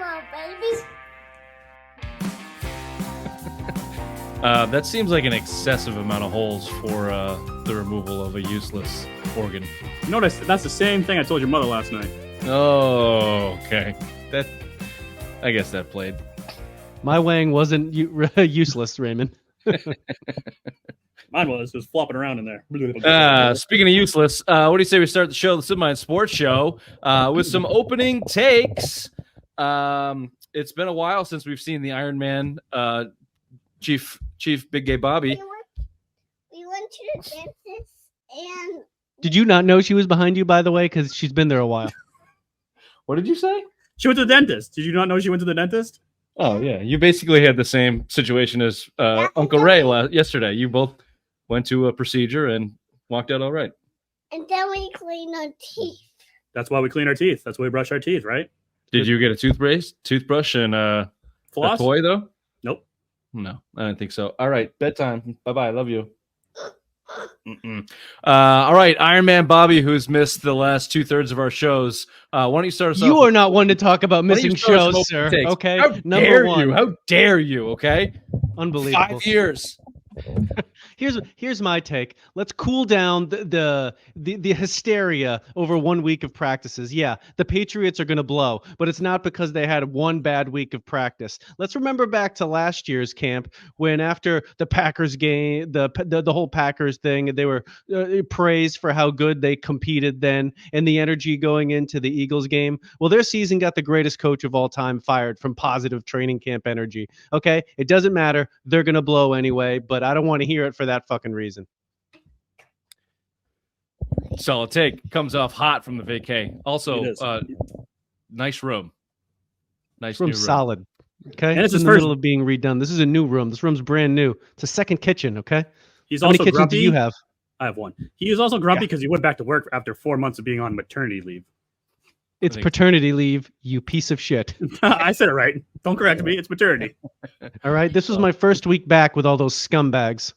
Foxboro, baby. That seems like an excessive amount of holes for the removal of a useless organ. Notice that's the same thing I told your mother last night. Oh, okay. I guess that played. My wang wasn't useless, Raymond. Mine was flopping around in there. Speaking of useless, what do you say we start the show, the Submine Sports Show, with some opening takes? It's been a while since we've seen the Iron Man, Chief Big Gay Bobby. We went to the dentist and... Did you not know she was behind you, by the way? Because she's been there a while. What did you say? She went to the dentist. Did you not know she went to the dentist? Oh, yeah. You basically had the same situation as Uncle Ray yesterday. You both went to a procedure and walked out all right. And then we cleaned our teeth. That's why we clean our teeth. That's why we brush our teeth, right? Did you get a toothbrush, and Floss? a toy, though? Nope. No, I don't think so. All right, bedtime. Bye-bye. Love you. All right, Iron Man Bobby, who's missed the last 2/3 of our shows. Why don't you start us off? You are not one to talk about missing shows, sir. Takes? Okay, How dare you? How dare you? Okay, unbelievable. 5 years. Here's my take. Let's cool down the hysteria over 1 week of practices. Yeah, the Patriots are going to blow, but it's not because they had one bad week of practice. Let's remember back to last year's camp when after the Packers game, the whole Packers thing, they were praised for how good they competed then and the energy going into the Eagles game. Well, their season got the greatest coach of all time fired from positive training camp energy. Okay, it doesn't matter. They're going to blow anyway, but I don't want to hear it for that fucking reason. Solid take. Comes off hot from the vacay. Also, nice room. Nice room. New room. Solid. Okay. And it's in his the first... middle of being redone. This is a new room. This room's brand new. It's a second kitchen. Okay. He's How also many kitchens grumpy. do you have? I have one. He is also grumpy because he went back to work after 4 months of being on maternity leave. It's paternity leave, you piece of shit. I said it right. Don't correct me. It's maternity. All right. This was my first week back with all those scumbags.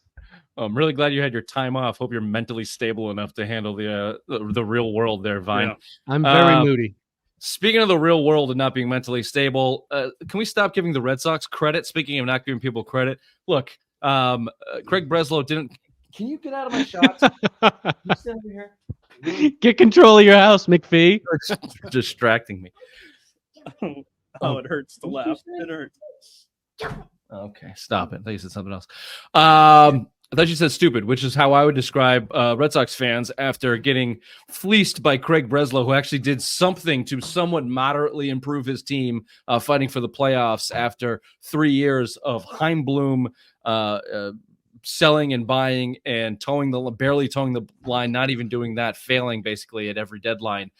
I'm really glad you had your time off. Hope you're mentally stable enough to handle the real world there, Vine. Yeah. I'm very moody. Speaking of the real world and not being mentally stable, can we stop giving the Red Sox credit? Speaking of not giving people credit, look, Craig Breslow didn't. Can you get out of my shots? You stand over here. Get control of your house, McPhee. Distracting me. Oh, it hurts to laugh. It hurts. Okay, stop it. I thought you said something else. I thought you said stupid, which is how I would describe Red Sox fans after getting fleeced by Craig Breslow, who actually did something to somewhat moderately improve his team fighting for the playoffs after 3 years of Heimblum selling and buying and barely towing the line, not even doing that, failing basically at every deadline.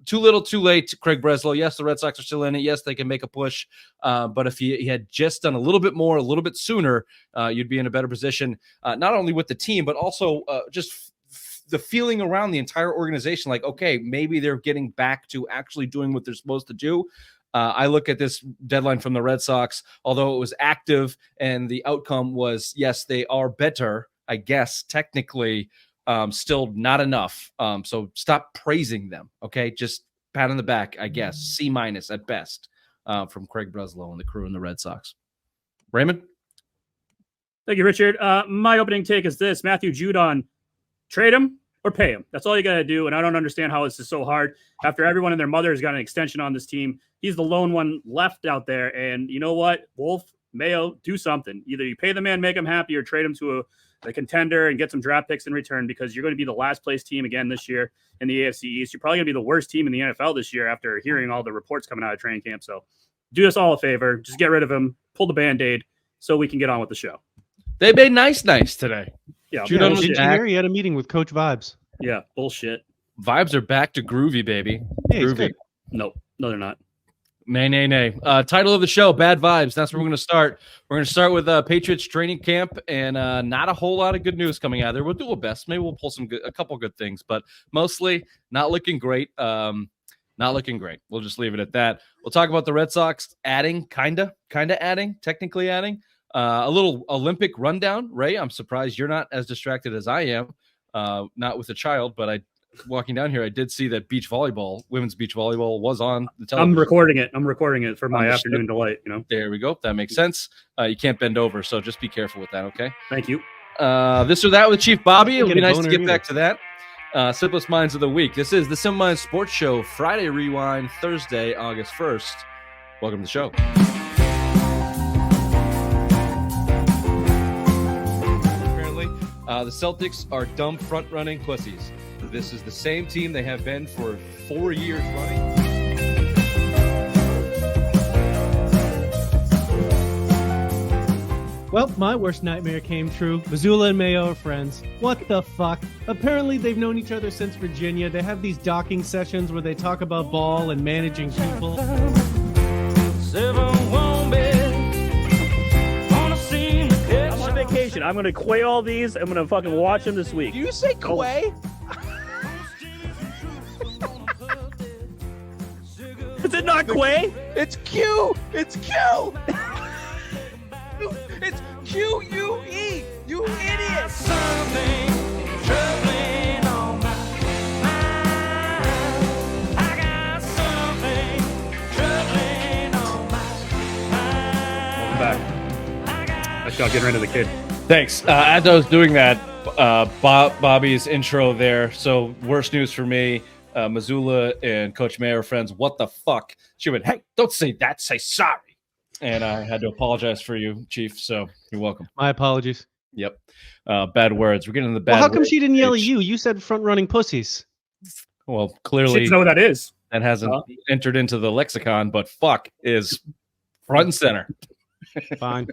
Too little, too late, Craig Breslow. Yes, the Red Sox are still in it. Yes, they can make a push. But if he had just done a little bit more, a little bit sooner, you'd be in a better position, not only with the team, but also just the feeling around the entire organization. Like, okay, maybe they're getting back to actually doing what they're supposed to do. I look at this deadline from the Red Sox, although it was active and the outcome was, yes, they are better, I guess, technically, still not enough. So stop praising them. Okay. Just pat on the back, I guess. C- at best from Craig Breslow and the crew in the Red Sox. Raymond? Thank you, Richard. My opening take is this. Matthew Judon, trade him or pay him. That's all you got to do. And I don't understand how this is so hard. After everyone and their mother has got an extension on this team, he's the lone one left out there. And you know what? Wolf, Mayo, do something. Either you pay the man, make him happy, or trade him to a contender and get some draft picks in return, because you're going to be the last place team again this year in the AFC East. You're probably going to be the worst team in the NFL this year after hearing all the reports coming out of training camp. So do us all a favor. Just get rid of him. Pull the Band-Aid so we can get on with the show. They made nice today. Yeah. Did you hear he had a meeting with Coach Vibes? Yeah. Bullshit. Vibes are back to groovy, baby. Yeah, groovy. Nope. No, they're not. Nay. Title of the show, Bad Vibes. That's where we're going to start. We're going to start with Patriots training camp, and not a whole lot of good news coming out of there. We'll do our best. Maybe we'll pull a couple good things, but mostly not looking great. Not looking great. We'll just leave it at that. We'll talk about the Red Sox adding, technically adding. A little Olympic rundown. Ray, I'm surprised you're not as distracted as I am. Not with a child, but walking down here, I did see that women's beach volleyball was on the television. I'm recording it for my afternoon delight. There we go. That makes sense. You can't bend over, so just be careful with that. Okay. Thank you. This or that with Chief Bobby. It'll be nice to get either. back to that. Simplest Minds of the Week. This is the Simple Minds Sports Show, Friday Rewind, Thursday, August 1st. Welcome to the show. Apparently, the Celtics are dumb front-running pussies. This is the same team they have been for 4 years running. Well, my worst nightmare came true. Missoula and Mayo are friends. What the fuck? Apparently, they've known each other since Virginia. They have these docking sessions where they talk about ball and managing people. I'm on vacation. I'm gonna quay all these. I'm gonna fucking watch them this week. Do you say quay? Is it not quay? It's Q! It's Q! It's Q-U-E! You idiot! Welcome back. Let's go get rid of the kid. Thanks. As I was doing that, Bobby's intro there. So worst news for me. Missoula and Coach Mayo are friends. What the fuck? She went, hey, don't say that. Say sorry. And I had to apologize for you, Chief. So you're welcome. My apologies. Yep. Bad words. We're getting to the bad Well, how come words she didn't yell at page. you? You said front-running pussies. Well, She clearly doesn't know what that is. that hasn't entered into the lexicon, but fuck is front and center. Fine.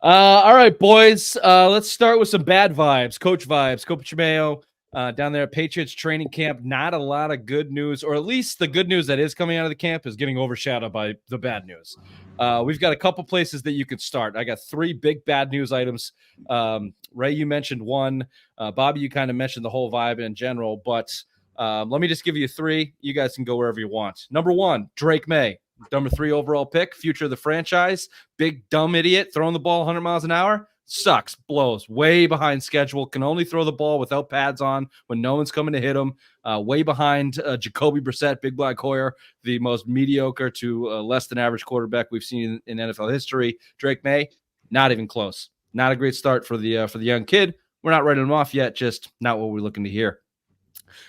All right, boys. Let's start with some bad vibes. Coach vibes. Coach Mayo down there at Patriots training camp. Not a lot of good news, or at least the good news that is coming out of the camp is getting overshadowed by the bad news. We've got a couple places that you could start. I got 3 big bad news items. Ray, you mentioned one. Bobby, you kind of mentioned the whole vibe in general, but let me just give you 3. You guys can go wherever you want. Number 1, Drake Maye. Number 3 overall pick, future of the franchise. Big dumb idiot throwing the ball 100 miles an hour. Sucks, blows, way behind schedule. Can only throw the ball without pads on when no one's coming to hit him. Way behind Jacoby Brissett, Big Black Hoyer, the most mediocre to less than average quarterback we've seen in NFL history. Drake Maye, not even close. Not a great start for the young kid. We're not writing him off yet. Just not what we're looking to hear.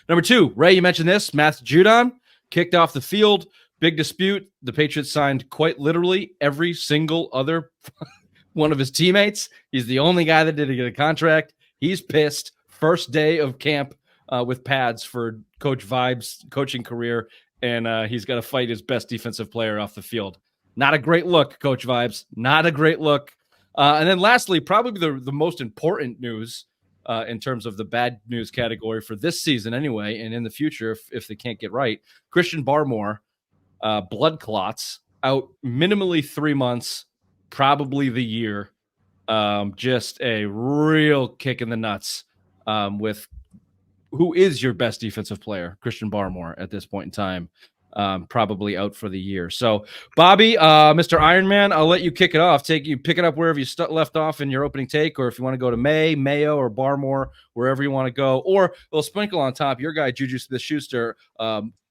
Number 2, Ray, you mentioned this. Matthew Judon kicked off the field. Big dispute. The Patriots signed quite literally every single other one of his teammates. He's the only guy that didn't get a contract. He's pissed. First day of camp with pads for Coach Vibe's coaching career, and he's got to fight his best defensive player off the field. Not a great look, Coach Vibes. Not a great look. And then lastly, probably the most important news in terms of the bad news category for this season anyway, and in the future if they can't get right, Christian Barmore, blood clots, out minimally 3 months, probably the year. Just a real kick in the nuts with who is your best defensive player, Christian Barmore, at this point in time, probably out for the year. So, Bobby, Mr. Ironman, I'll let you kick it off. Pick it up wherever you left off in your opening take, or if you want to go to Mayo, or Barmore, wherever you want to go, or we'll sprinkle on top your guy, Juju Smith-Schuster,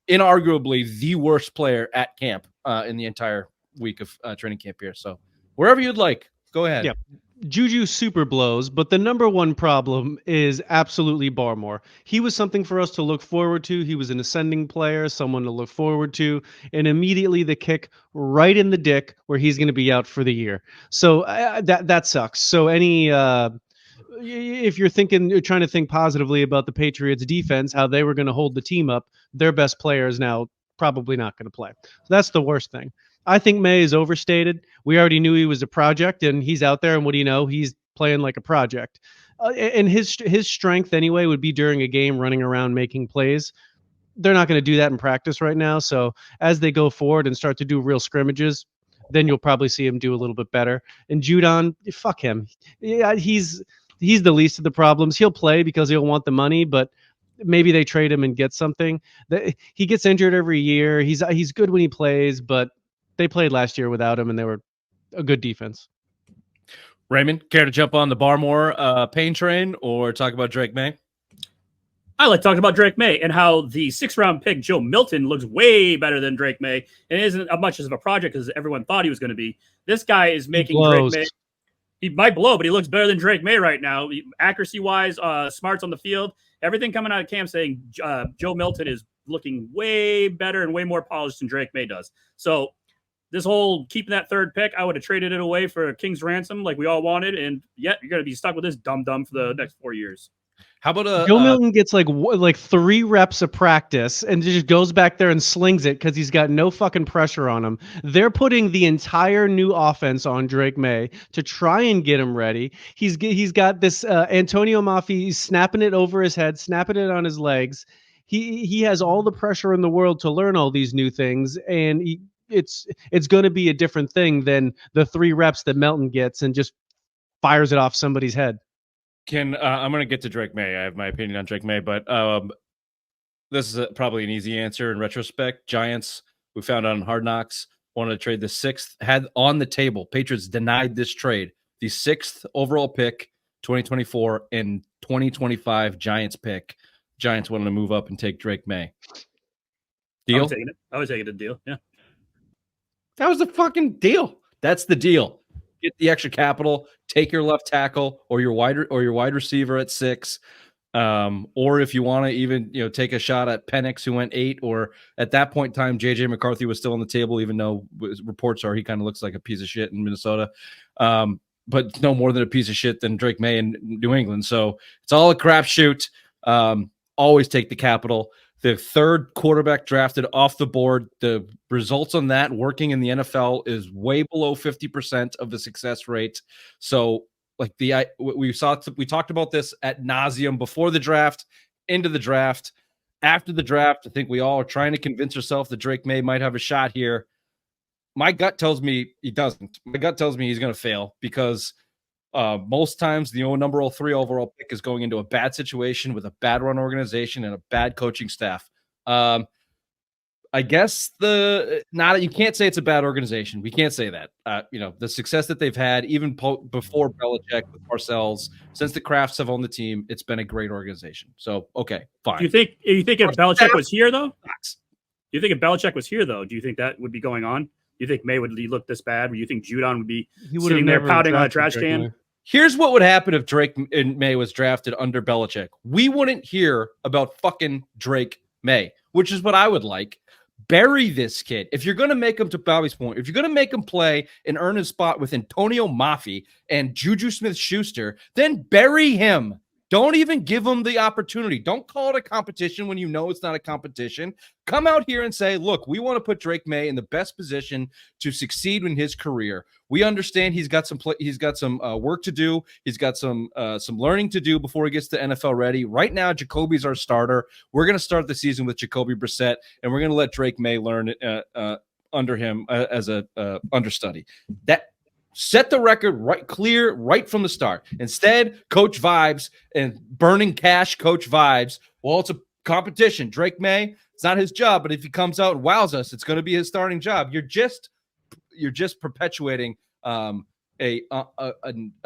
inarguably the worst player at camp in the entire week of training camp here. So wherever you'd like, go ahead. Yeah. Juju super blows, but the number one problem is absolutely Barmore. He was something for us to look forward to. He was an ascending player, someone to look forward to, and immediately the kick right in the dick where he's going to be out for the year. So that sucks. So if you're trying to think positively about the Patriots defense, how they were going to hold the team up, their best player is now probably not going to play. So that's the worst thing. I think Maye is overstated. We already knew he was a project, and he's out there, and what do you know? He's playing like a project. And his strength anyway would be during a game running around making plays. They're not going to do that in practice right now. So as they go forward and start to do real scrimmages, then you'll probably see him do a little bit better. And Judon, fuck him. Yeah, he's the least of the problems. He'll play because he'll want the money, but maybe they trade him and get something. He gets injured every year. He's good when he plays, but they played last year without him, and they were a good defense. Raymond, care to jump on the Barmore pain train or talk about Drake Maye? I like talking about Drake Maye and how the 6th-round pick Joe Milton looks way better than Drake Maye and isn't as much of a project as everyone thought he was going to be. This guy is making Drake Maye. He might blow, but he looks better than Drake Maye right now. Accuracy-wise, smarts on the field, everything coming out of camp saying Joe Milton is looking way better and way more polished than Drake Maye does. So this whole keeping that 3rd pick, I would have traded it away for a king's ransom like we all wanted, and yet you're going to be stuck with this dum-dum for the next 4 years. How about Joe Milton gets like 3 reps of practice and just goes back there and slings it because he's got no fucking pressure on him. They're putting the entire new offense on Drake Maye to try and get him ready. He's got this Antonio Maffei snapping it over his head, snapping it on his legs. He has all the pressure in the world to learn all these new things, and it's going to be a different thing than the 3 reps that Melton gets and just fires it off somebody's head. I'm going to get to Drake Maye. I have my opinion on Drake Maye, but this is probably an easy answer in retrospect. Giants, we found out on Hard Knocks, wanted to trade the 6th, had on the table. Patriots denied this trade. The 6th overall pick, 2024, and 2025 Giants pick. Giants wanted to move up and take Drake Maye. Deal? I was taking a deal. Yeah. That was the fucking deal. That's the deal. Get the extra capital, take your left tackle or your wide receiver at 6. Or if you want to even, take a shot at Penix, who went 8, or at that point in time, JJ McCarthy was still on the table, even though reports are he kind of looks like a piece of shit in Minnesota. But no more than a piece of shit than Drake Maye in New England. So it's all a crapshoot. Always take the capital. The 3rd quarterback drafted off the board. The results on that working in the NFL is way below 50% of the success rate. So, we talked about this ad nauseum before the draft, into the draft, after the draft. I think we all are trying to convince ourselves that Drake Maye might have a shot here. My gut tells me he doesn't. My gut tells me he's going to fail because most times the number 3 overall pick is going into a bad situation with a bad run organization and a bad coaching staff. I guess you can't say it's a bad organization. We can't say that. The success that they've had even before Belichick with Parcells, since the Crafts have owned the team, it's been a great organization. So okay, fine. Do you think if Belichick was here though? Do you think if Belichick was here though? Do you think that would be going on? Do you think Maye would look this bad? Or do you think Judon would be sitting there pouting on a trash can? Here's what would happen if Drake Maye was drafted under Belichick. We wouldn't hear about fucking Drake Maye, which is what I would like. Bury this kid. If you're going to make him, to Bobby's point, if you're going to make him play and earn his spot with Antonio Maffei and Juju Smith-Schuster, then bury him. Don't even give him the opportunity. Don't call it a competition when you know it's not a competition. Come out here and say, look, we want to put Drake Maye in the best position to succeed in his career. We understand he's got some work to do. He's got some learning to do before he gets to NFL ready. Right now, Jacoby's our starter. We're going to start the season with Jacoby Brissett, and we're going to let Drake Maye learn under him as a understudy. That set the record right from the start. Instead, coach vibes and burning cash coach vibes. Well, it's a competition. Drake Maye, it's not his job, but if he comes out and wows us, it's going to be his starting job. You're just perpetuating a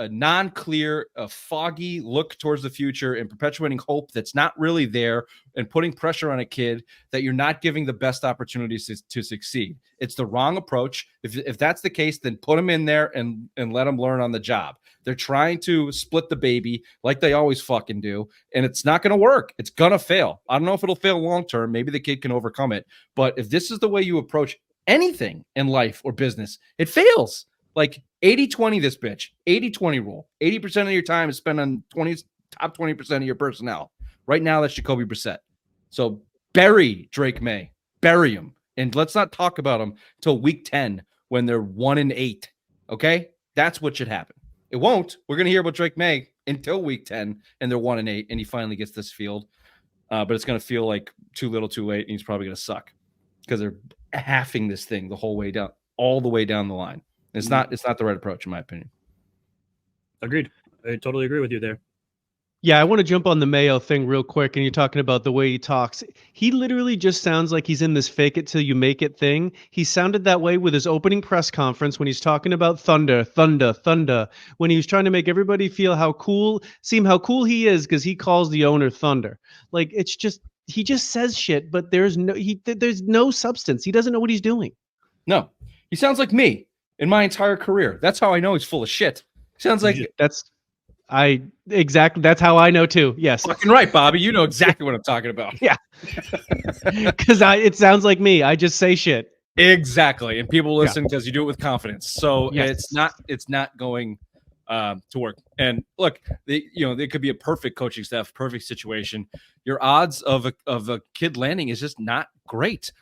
non-clear, foggy look towards the future and perpetuating hope that's not really there and putting pressure on a kid that you're not giving the best opportunities to succeed. It's the wrong approach. If that's the case, then put him in there and let him learn on the job. They're trying to split the baby like they always fucking do, and it's not going to work. It's going to fail. I don't know if it'll fail long-term. Maybe the kid can overcome it. But if this is the way you approach anything in life or business, it fails. Like 80-20 this bitch, 80-20 rule. 80% of your time is spent on top 20% of your personnel. Right now, that's Jacoby Brissett. So bury Drake Maye. Bury him. And let's not talk about him until week 10 when they're 1-8. Okay? That's what should happen. It won't. We're going to hear about Drake Maye until week 10 and they're 1-8 and he finally gets this field. But it's going to feel like too little too late and he's probably going to suck because they're halving this thing the whole way down, all the way down the line. It's not the right approach, in my opinion. Agreed. I totally agree with you there. Yeah, I want to jump on the Mayo thing real quick. And you're talking about the way he talks. He literally just sounds like he's in this fake it till you make it thing. He sounded that way with his opening press conference when he's talking about thunder, when he was trying to make everybody feel how cool he is because he calls the owner Thunder. Like, it's just, he just says shit, but there's no substance. He doesn't know what he's doing. No, he sounds like me in my entire career. That's how I know he's full of shit. He sounds like that's how I know too. Yes. Fucking right, Bobby. You know exactly what I'm talking about. Yeah. Because it sounds like me. I just say shit. Exactly. And people listen because you do it with confidence. So Yes. it's not going to work. And look, there could be a perfect coaching staff, perfect situation. Your odds of a kid landing is just not great.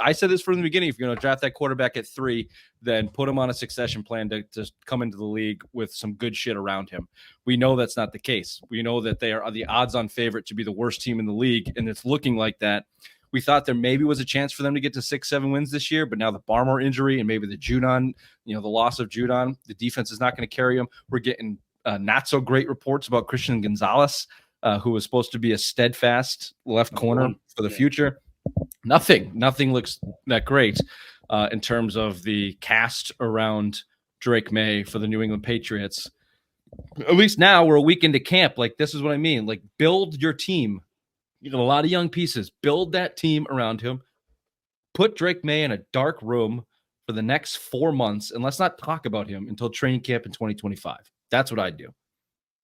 I said this from the beginning. If you're going to draft that quarterback at 3, then put him on a succession plan to come into the league with some good shit around him. We know that's not the case. We know that they are the odds-on favorite to be the worst team in the league, and it's looking like that. We thought there maybe was a chance for them to get to 6-7 wins this year, but now the Barmore injury and maybe the Judon, the loss of Judon, the defense is not going to carry them. We're getting not so great reports about Christian Gonzalez, who was supposed to be a steadfast left corner for the future. Nothing looks that great in terms of the cast around Drake Maye for the New England Patriots. At least now we're a week into camp. Like, this is what I mean. Like, build your team. A lot of young pieces. Build that team around him. Put Drake Maye in a dark room for the next 4 months, and let's not talk about him until training camp in 2025. That's what I'd do.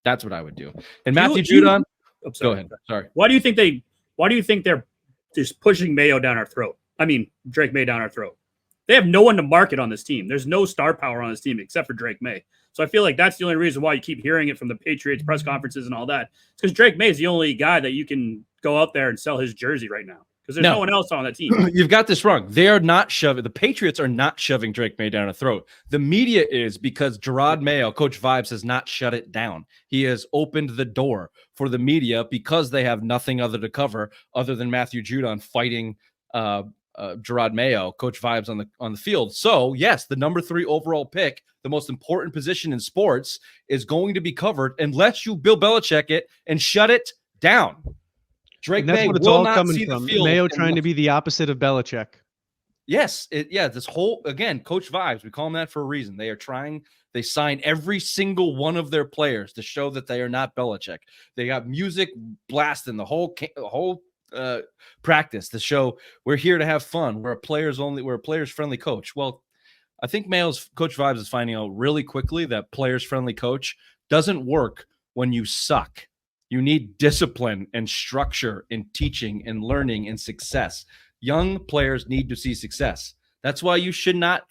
That's what I would do. And Matthew Judon, go ahead. Sorry. Why do you think they're just pushing Mayo down our throat? I mean, Drake Maye down our throat. They have no one to market on this team. There's no star power on this team except for Drake Maye. So I feel like that's the only reason why you keep hearing it from the Patriots press conferences and all that. It's because Drake Maye is the only guy that you can go out there and sell his jersey right now, because there's no one else on that team. You've got this wrong. They are not shoving. The Patriots are not shoving Drake Maye down a throat. The media is, because Jerod Mayo, Coach Vibes, has not shut it down. He has opened the door for the media because they have nothing other to cover other than Matthew Judon fighting Jerod Mayo, Coach Vibes on the field. So yes, the number 3 overall pick, the most important position in sports, is going to be covered unless you Bill Belichick it and shut it down. Drake Maye will not see the field. Mayo trying to be the opposite of Belichick. Yes, this whole, again, Coach Vibes, we call him that for a reason. They sign every single one of their players to show that they are not Belichick. They got music blasting the whole practice to show we're here to have fun. We're a players friendly coach. Well, I think Mayo's Coach Vibes is finding out really quickly that players friendly coach doesn't work when you suck. You need discipline and structure in teaching and learning and success. Young players need to see success. That's why you should not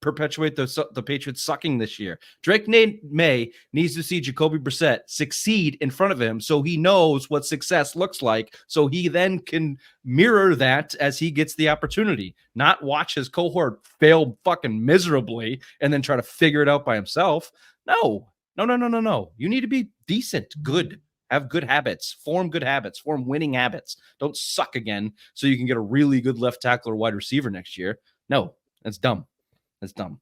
perpetuate the Patriots sucking this year. Drake Maye needs to see Jacoby Brissett succeed in front of him so he knows what success looks like, so he then can mirror that as he gets the opportunity, not watch his cohort fail fucking miserably and then try to figure it out by himself. No. You need to be decent, good, have good habits, form winning habits. Don't suck again so you can get a really good left tackle or wide receiver next year. No, that's dumb. That's dumb.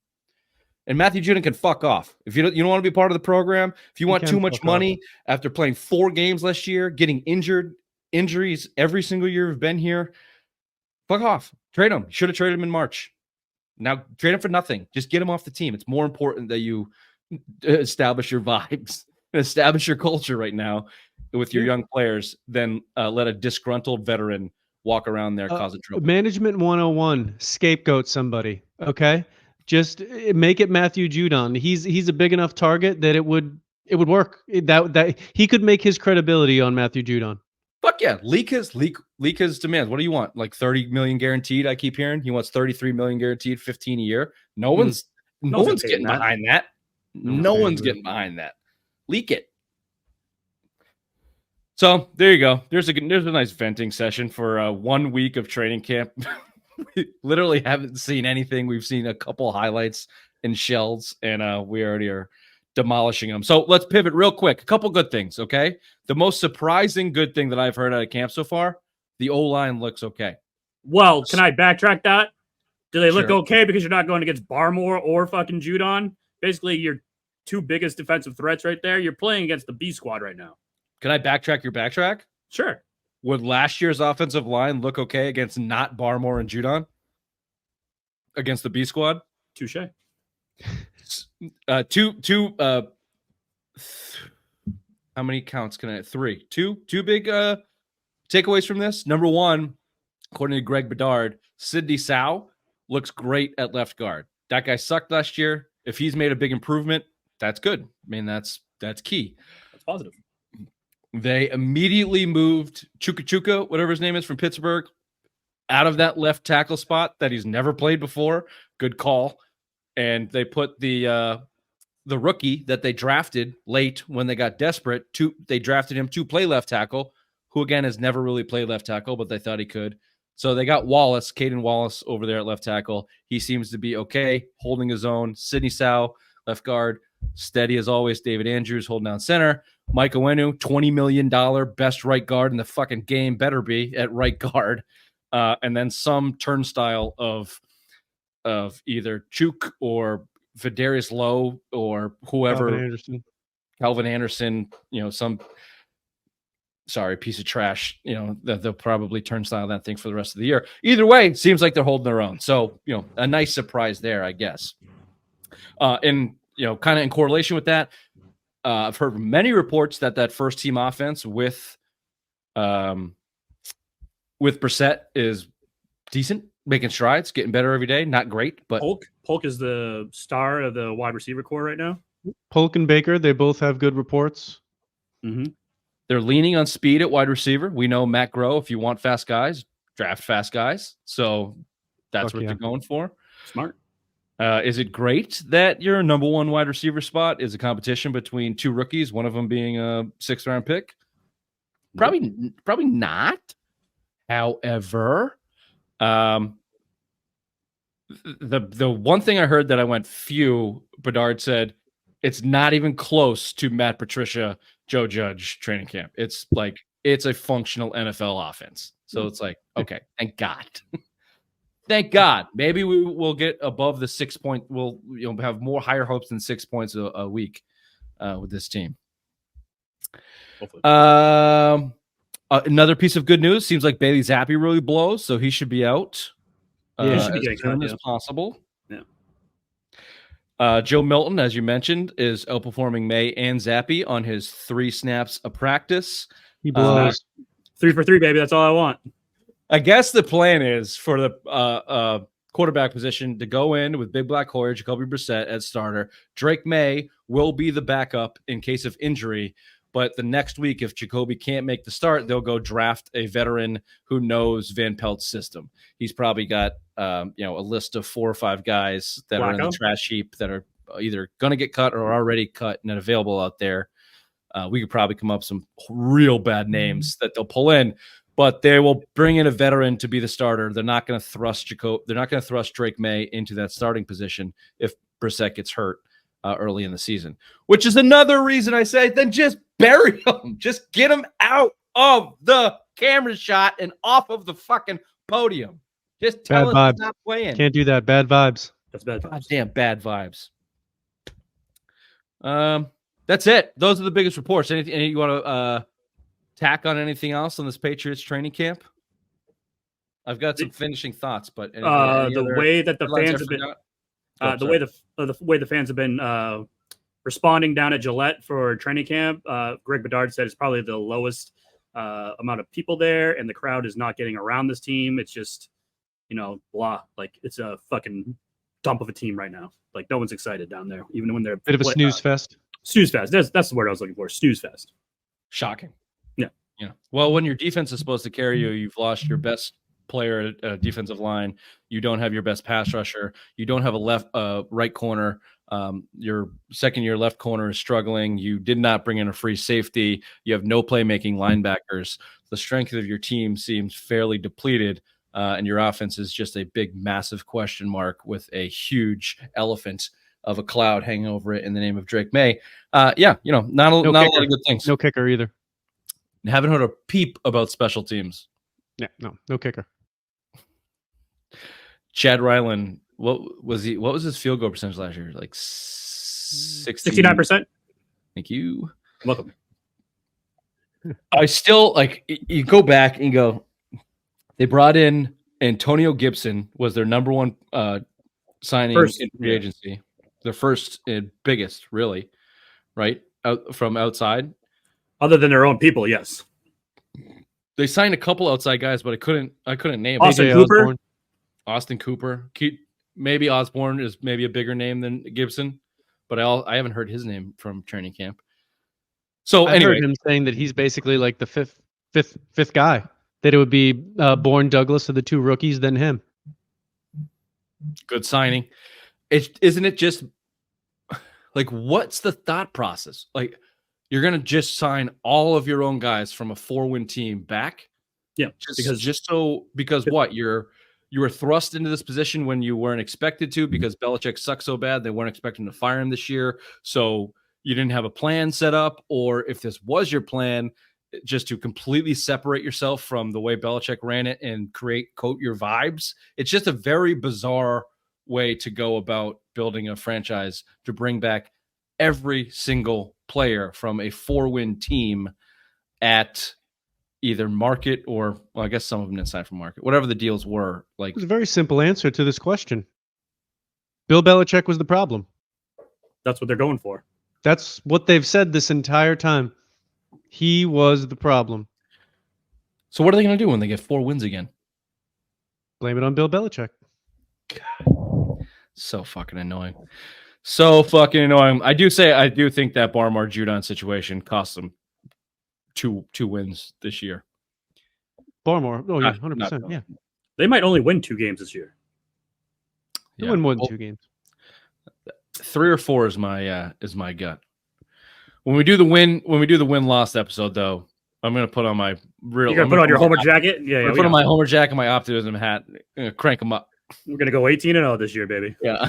And Matthew Judon can fuck off. If you don't want to be part of the program, if you want too much money after playing 4 games last year, getting injuries every single year we've been here, fuck off. Trade him. Should have traded him in March. Now trade him for nothing. Just get him off the team. It's more important that you establish your vibes, establish your culture right now with your young players than let a disgruntled veteran walk around there causing trouble. Management 101, scapegoat somebody. Okay. Just make it Matthew Judon. He's a big enough target that it would work. That he could make his credibility on Matthew Judon. Fuck yeah. Leak his demands. What do you want? Like 30 million guaranteed, I keep hearing. He wants 33 million guaranteed, 15 a year. No one's getting behind that. No one's getting behind that. Leak it. So there you go. There's a nice venting session for 1 week of training camp. We literally haven't seen anything. We've seen a couple highlights and shells, and we already are demolishing them. So let's pivot real quick. A couple good things, okay? The most surprising good thing that I've heard out of camp so far, the O-line looks okay. Well, can I backtrack that? Do they look Sure. okay because you're not going against Barmore or fucking Judon? Basically, your 2 biggest defensive threats right there. You're playing against the B squad right now. Can I backtrack your backtrack? Sure. Would last year's offensive line look okay against not Barmore and Judon? Against the B squad? Touche. How many counts can I? 3. Two big takeaways from this. Number one, according to Greg Bedard, Sidney Sow looks great at left guard. That guy sucked last year. If he's made a big improvement, that's good. I mean, that's key. That's positive. They immediately moved Chuka, whatever his name is, from Pittsburgh, out of that left tackle spot that he's never played before. Good call. And they put the rookie that they drafted late when they got desperate. They drafted him to play left tackle, who again has never really played left tackle, but they thought he could. So they got Caden Wallace over there at left tackle. He seems to be okay, holding his own. Sidney Sow, left guard, steady as always. David Andrews holding down center. Mike Owenu, $20 million, best right guard in the fucking game, better be at right guard. And then some turnstile of either Chuk or Vidarius Lowe or whoever. Calvin Anderson, piece of trash, that they'll probably turnstile that thing for the rest of the year. Either way, seems like they're holding their own. So, a nice surprise there, I guess. And, kind of in correlation with that, I've heard many reports that first team offense with Brissett is decent, making strides, getting better every day. Not great, but Polk is the star of the wide receiver core right now. Polk and Baker, they both have good reports. Mm-hmm. They're leaning on speed at wide receiver. We know Matt Groh, if you want fast guys, draft fast guys. So that's what they're going for. Smart. Is it great that your number one wide receiver spot is a competition between two rookies, one of them being a 6th round pick? Probably not. However, the one thing I heard that I went, phew, Bedard said, it's not even close to Matt Patricia, Joe Judge training camp. It's like, it's a functional NFL offense. So it's like, okay, thank God. Thank God. Maybe we will get above the 6 point. We'll have more higher hopes than 6 points a week with this team. Another piece of good news. Seems like Bailey Zappi really blows, so he should be out. He should be as soon as possible. Yeah. Joe Milton, as you mentioned, is outperforming Maye and Zappi on his 3 snaps of practice. He blows. 3 for 3, baby. That's all I want. I guess the plan is for the quarterback position to go in with Big Black Hoyer, Jacoby Brissett as starter. Drake Maye will be the backup in case of injury. But the next week, if Jacoby can't make the start, they'll go draft a veteran who knows Van Pelt's system. He's probably got a list of 4 or 5 guys that are in the trash heap that are either going to get cut or already cut and available out there. We could probably come up with some real bad names that they'll pull in, but they will bring in a veteran to be the starter. They're not going to thrust They're not going to thrust Drake Maye into that starting position if Brissett gets hurt early in the season, which is another reason I say then just bury him. Just get him out of the camera shot and off of the fucking podium. Just tell him he's not playing. Can't do that. Bad vibes. That's bad vibes. Goddamn bad vibes. That's it. Those are the biggest reports. Anything you want to tack on anything else on this Patriots training camp? I've got some finishing thoughts, but the way that the fans have been the way the fans have been responding down at Gillette for training camp, Greg Bedard said it's probably the lowest amount of people there, and the crowd is not getting around this team. It's just, blah. Like, it's a fucking dump of a team right now. Like, no one's excited down there, even when they're bit of a snooze fest. Snooze fest. That's the word I was looking for. Snooze fest. Shocking. Yeah. Well, when your defense is supposed to carry you, you've lost your best player at defensive line. You don't have your best pass rusher. You don't have a right corner. Your second-year left corner is struggling. You did not bring in a free safety. You have no playmaking linebackers. The strength of your team seems fairly depleted, and your offense is just a big, massive question mark with a huge elephant of a cloud hanging over it in the name of Drake Maye. Not a lot of good things. No kicker either. Haven't heard a peep about special teams. Yeah, no kicker. Chad Ryland, what was his field goal percentage last year? Like 69%. Thank you. Welcome. I still like you go back and go. They brought in Antonio Gibson was their number one signing in free agency, their first and biggest, really, right? From outside, other than their own people, yes. They signed a couple outside guys, but I couldn't name Austin Cooper. Austin Cooper. Maybe Osborne is maybe a bigger name than Gibson, but I haven't heard his name from training camp. So I anyway, heard him saying that he's basically like the fifth guy. That it would be Bourne, Douglas of the two rookies, then him. Good signing. Isn't it just like what's the thought process? Like you're gonna just sign all of your own guys from a 4-win team back? Yeah, because what you were thrust into this position when you weren't expected to because Belichick sucks so bad they weren't expecting to fire him this year. So you didn't have a plan set up, or if this was your plan, just to completely separate yourself from the way Belichick ran it and coat your vibes. It's just a very bizarre way to go about building a franchise to bring back every single player from a 4-win team at either market or, well, I guess some of them didn't sign for market, whatever the deals were. Like, it was a very simple answer to this question. Bill Belichick was the problem. That's what they're going for. That's what they've said this entire time. He was the problem. So what are they going to do when they get 4 wins again? Blame it on Bill Belichick. God, so fucking annoying. So fucking annoying. I do think that Barmore Judon situation cost them two wins this year. Barmore, yeah, 100%. Yeah, they might only win 2 games this year. They win more than 2 games. 3 or 4 is my gut. When we do the win loss episode, though, I'm gonna put on my real. You're gonna put on your Homer jacket. Yeah, put on my Homer jacket, my optimism hat, crank them up. We're gonna go 18-0 this year, baby. Yeah,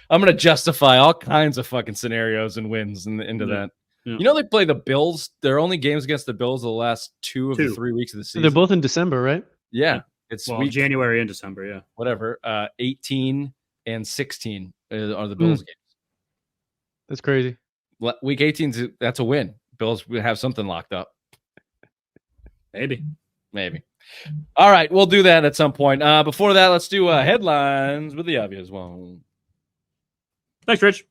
I'm gonna justify all kinds of fucking scenarios and wins into that. Yeah. You know they play the Bills. Their only games against the Bills the last 2 of the 3 weeks of the season. They're both in December, right? Yeah, it's January and December. Yeah, whatever. 18 and 16 are the Bills games. That's crazy. Week 18, that's a win. Bills will have something locked up. Maybe. All right, we'll do that at some point. Before that, let's do headlines with the obvious one. Thanks, Rich.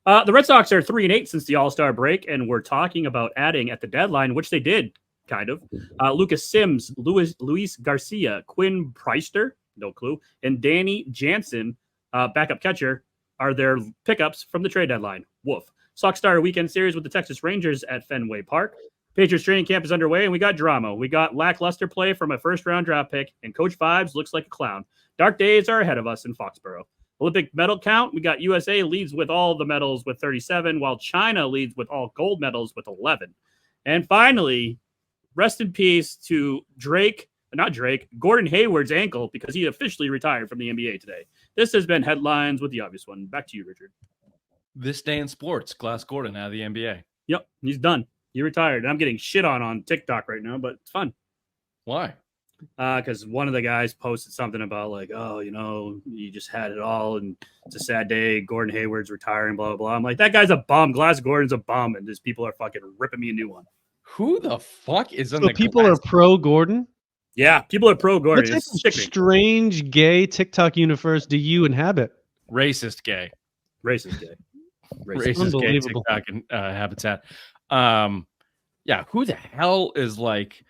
The Red Sox are 3-8 since the All-Star break, and we're talking about adding at the deadline, which they did, kind of. Lucas Sims, Luis Garcia, Quinn Preister, no clue, and Danny Jansen, backup catcher, are their pickups from the trade deadline. Woof. Sox start a weekend series with the Texas Rangers at Fenway Park. Patriots training camp is underway, and we got drama. We got lackluster play from a first-round draft pick, and Coach Vibes looks like a clown. Dark days are ahead of us in Foxboro. Olympic medal count, we got USA leads with all the medals with 37, while China leads with all gold medals with 11. And finally, rest in peace to Gordon Hayward's ankle, because he officially retired from the NBA today. This has been Headlines with the Obvious One. Back to you, Richard. This day in sports, Glass Gordon out of the NBA. Yep, he's done. He retired. And I'm getting shit on TikTok right now, but it's fun. Why? Because one of the guys posted something about like, oh, you just had it all, and it's a sad day. Gordon Hayward's retiring, blah, blah, blah. I'm like, that guy's a bum. Glass Gordon's a bum, and these people are fucking ripping me a new one. Who the fuck is on so the people are pro Gordon? Yeah, people are pro Gordon. What type of strange gay TikTok universe do you inhabit? Racist gay. Racist gay TikTok habitat. Yeah, who the hell is like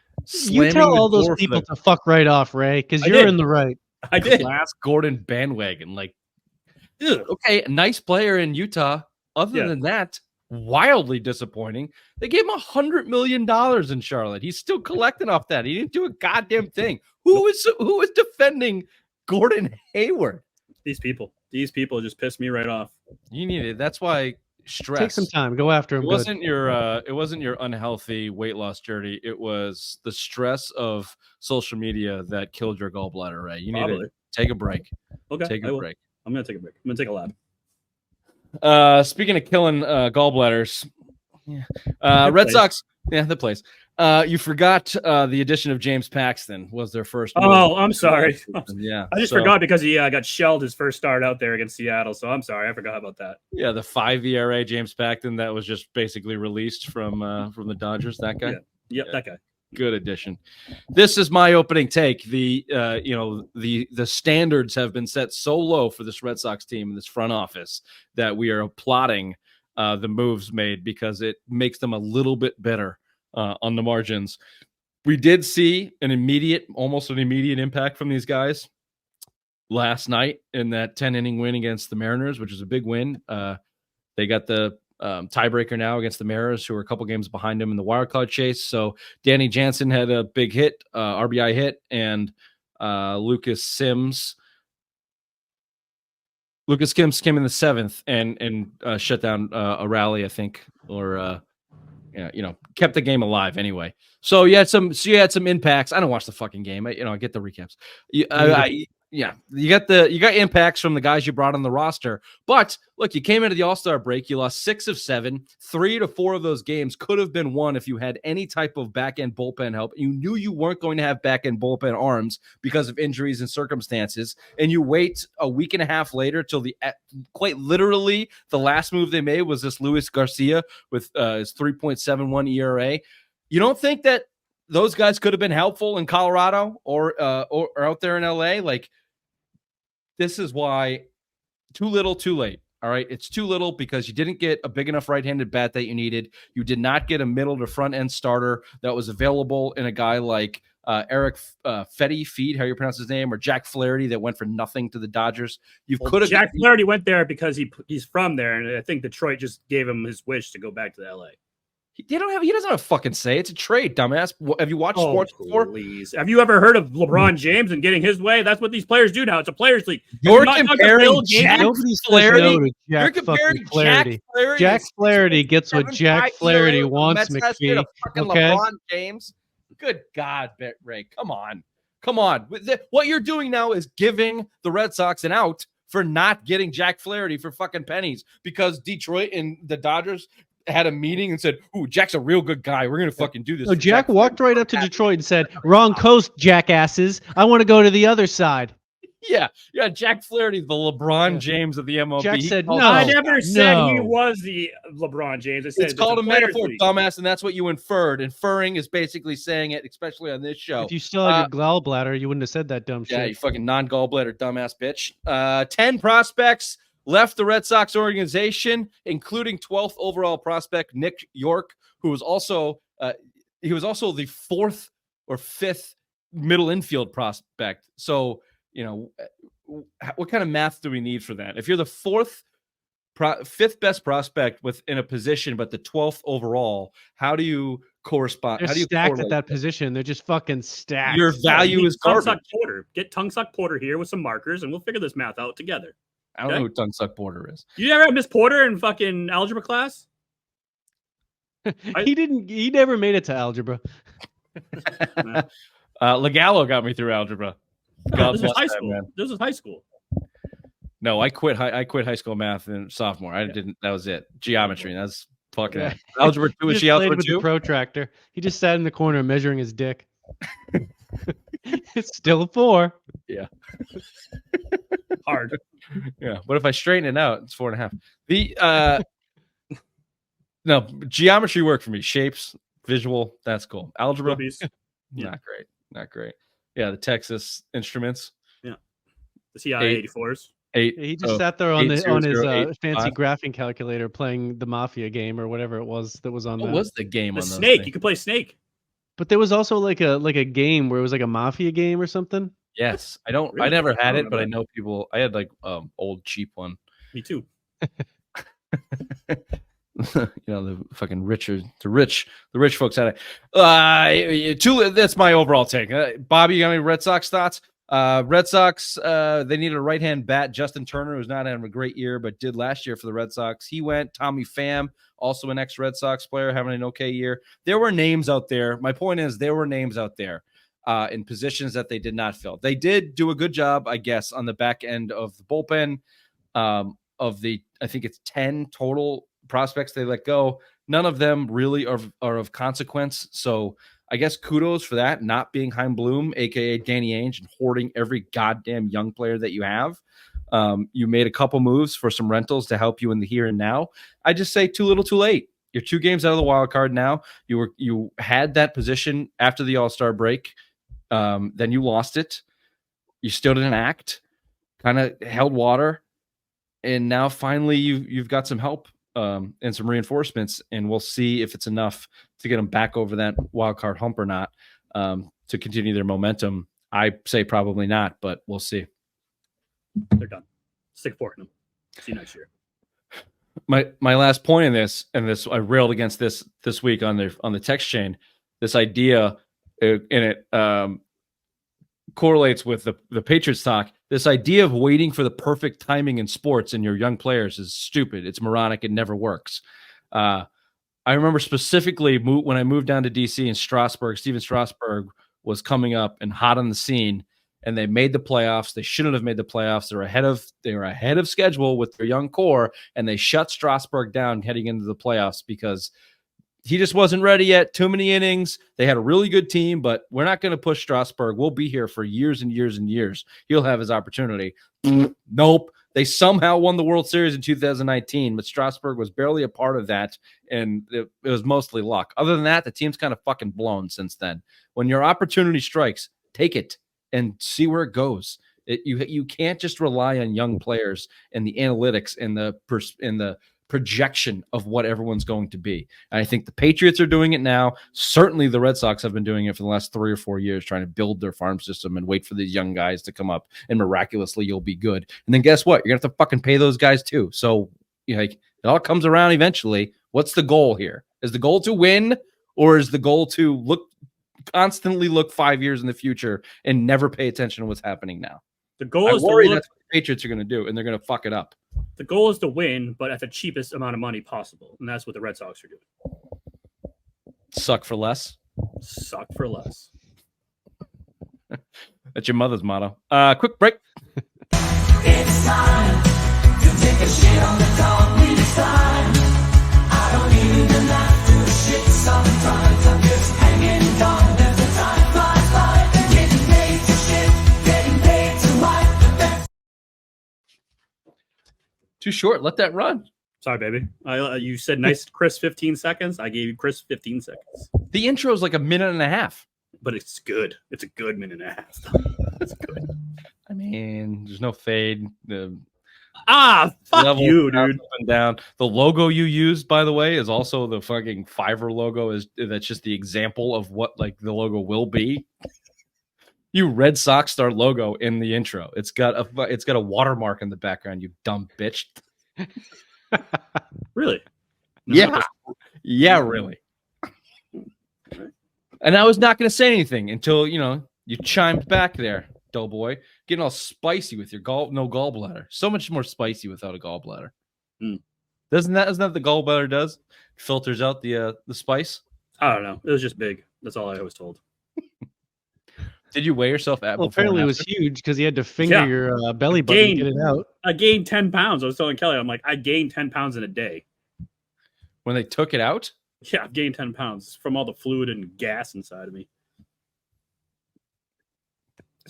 you tell all those people to fuck right off, Ray, because you're in the right. I did. Glass Gordon bandwagon. Like, okay, a nice player in Utah. Other than that, wildly disappointing. They gave him $100 million in Charlotte. He's still collecting off that. He didn't do a goddamn thing. Who is defending Gordon Hayward? These people just pissed me right off. You need it. That's why stress. Take some time. Go after him. It wasn't your unhealthy weight loss journey. It was the stress of social media that killed your gallbladder, Ray. You need to take a break. Okay. Take a break. I'm gonna take a break. I'm gonna take a lab. Speaking of killing gallbladders, Red Sox, the place. You forgot the addition of James Paxton was their first. Oh, I'm sorry. Yeah, I just forgot because he got shelled his first start out there against Seattle. So I'm sorry, I forgot about that. Yeah, the 5 ERA James Paxton that was just basically released from the Dodgers. That guy. Yep, Yeah. that guy. Good addition. This is my opening take. The the standards have been set so low for this Red Sox team in this front office that we are applauding the moves made because it makes them a little bit better on the margins. We did see almost an immediate impact from these guys last night in that 10-inning win against the Mariners, which is a big win. They got the tiebreaker now against the Mariners, who are a couple games behind them in the wild card chase. So Danny Jansen had a big hit, RBI hit, and Lucas Sims came in the 7th and shut down a rally, I think, or kept the game alive anyway. So you had some impacts. I don't watch the fucking game. I get the recaps. You got impacts from the guys you brought on the roster. But look, you came into the All-Star break, you lost 6 of 7. 3 to 4 of those games could have been won if you had any type of back-end bullpen help. You knew you weren't going to have back-end bullpen arms because of injuries and circumstances. And you wait a week and a half later till quite literally the last move they made was this Luis Garcia with his 3.71 ERA. You don't think that those guys could have been helpful in Colorado or out there in LA? Like, this is why too little, too late. All right. It's too little because you didn't get a big enough right-handed bat that you needed. You did not get a middle to front end starter that was available in a guy like Eric Feed, how you pronounce his name, or Jack Flaherty that went for nothing to the Dodgers. Jack Flaherty went there because he's from there, and I think Detroit just gave him his wish to go back to LA. He doesn't have a fucking say. It's a trade, dumbass. Have you watched sports before? Please. Have you ever heard of LeBron James and getting his way? That's what these players do now. It's a players' league. You're comparing Jack Flaherty. You're comparing Jack Flaherty. Jack Flaherty gets what Jack Flaherty wants, McPhee. Okay. LeBron James. Good God, Ray. Come on. What you're doing now is giving the Red Sox an out for not getting Jack Flaherty for fucking pennies because Detroit and the Dodgers had a meeting and said, "Ooh, Jack's a real good guy. We're gonna fucking do this." So Jack walked right up to Detroit and said, "Wrong coast, jackasses. I want to go to the other side." Yeah, Jack Flaherty, the LeBron James of the MLB. Jack said, "No, I never said he was the LeBron James. I said it's called a metaphor, dumbass, and that's what you inferred. Inferring is basically saying it, especially on this show. If you still had your gallbladder, you wouldn't have said that dumb shit. Yeah, you fucking non-gallbladder dumbass bitch. 10 prospects left the Red Sox organization, including 12th overall prospect Nick York, who was also the 4th or 5th middle infield prospect. So, what kind of math do we need for that? If you're the 5th best prospect within a position, but the 12th overall, how do you correspond? They're how do you stacked at that position? They're just fucking stacked. Your value is garbage. Get Tongue Suck Porter here with some markers, and we'll figure this math out together. I don't know who Tongue Suck Porter is. You never had Miss Porter in fucking algebra class? He never made it to algebra. Legallo got me through algebra. No, this is high school. Man. This is high school. No, I quit high school math in sophomore. I didn't. That was it. Geometry. That's fucking it. Algebra 2. Is she algebra 2? The protractor. He just sat in the corner measuring his dick. It's still a 4. Yeah. Hard. Yeah. But if I straighten it out, it's 4.5. No, geometry worked for me. Shapes, visual, that's cool. Algebra, not great. Yeah, the Texas Instruments. Yeah. The CI 84s. He just sat there on his fancy graphing calculator playing the Mafia game or whatever it was that was on. What was the game on Snake? Things? You could play Snake. But there was also like a game where it was like a Mafia game or something. Yes, I never had it, but I know people. I had like old cheap one. Me too. The fucking the rich folks had it. That's my overall take. Bobby, you got any Red Sox thoughts? Red Sox, they needed a right-hand bat. Justin Turner, who's not having a great year, but did last year for the Red Sox. He went. Tommy Pham, also an ex-Red Sox player, having an okay year. There were names out there. My point is there were names out there in positions that they did not fill. They did do a good job, I guess, on the back end of the bullpen. I think it's 10 total prospects they let go. None of them really are of consequence. So I guess kudos for that, not being Chaim Bloom, a.k.a. Danny Ainge, and hoarding every goddamn young player that you have. You made a couple moves for some rentals to help you in the here and now. I just say too little too late. You're 2 games out of the wild card now. You had that position after the All-Star break. Then you lost it. You still didn't act. Kind of held water, and now finally you've got some help and some reinforcements, and we'll see if it's enough to get them back over that wild card hump or not to continue their momentum. I say probably not, but we'll see. They're done. Stick fork in them. See you next year. My last point in this, I railed against this week on the text chain. This idea, and it correlates with the Patriots talk. This idea of waiting for the perfect timing in sports and your young players is stupid. It's moronic. It never works. I remember specifically when I moved down to DC in Strasburg, Steven Strasburg was coming up and hot on the scene, and they made the playoffs. They shouldn't have made the playoffs. They were ahead of schedule with their young core, and they shut Strasburg down heading into the playoffs because he just wasn't ready yet. Too many innings. They had a really good team, but we're not going to push Strasburg. We'll be here for years and years and years. He'll have his opportunity. Nope. They somehow won the World Series in 2019, but Strasburg was barely a part of that, and it was mostly luck. Other than that, the team's kind of fucking blown since then. When your opportunity strikes, take it and see where it goes. You can't just rely on young players and the analytics and the projection of what everyone's going to be. And I think the Patriots are doing it now. Certainly the Red Sox have been doing it for the last 3 or 4 years, trying to build their farm system and wait for these young guys to come up, and miraculously you'll be good. And then guess what? You're going to have to fucking pay those guys too. So it all comes around eventually. What's the goal here? Is the goal to win, or is the goal to constantly look 5 years in the future and never pay attention to what's happening now? The goal is that's what the Patriots are going to do, and they're going to fuck it up. The goal is to win, but at the cheapest amount of money possible, and that's what the Red Sox are doing. Suck for less. Suck for less. That's your mother's motto. Quick break. It's time to take a shit on the dog we decide. I don't even have to shit sometimes. I'm just hanging on. There's a time flies by. Getting paid to shit, getting paid to wipe. Too short. Let that run. Sorry, baby. You said nice, crisp 15 seconds. I gave you crisp 15 seconds. The intro is like a minute and a half. But it's good. It's a good minute and a half. It's good. I mean, there's no fade. Fuck you, dude. Up and down. The logo you used, by the way, is also the fucking Fiverr logo. That's just the example of what the logo will be. You Red Sox star logo in the intro. It's got a watermark in the background. You dumb bitch. Really? Yeah. Yeah, really. And I was not going to say anything until you chimed back there, doughboy, getting all spicy with your no gallbladder. So much more spicy without a gallbladder. Isn't that what the gallbladder does? Filters out the spice. I don't know. It was just big. That's all I was told. Did you weigh yourself at? Well, apparently it was huge because he had to finger your belly button to get it out. I gained 10 pounds. I was telling Kelly, I'm like, I gained 10 pounds in a day. When they took it out? Yeah, I've gained 10 pounds from all the fluid and gas inside of me.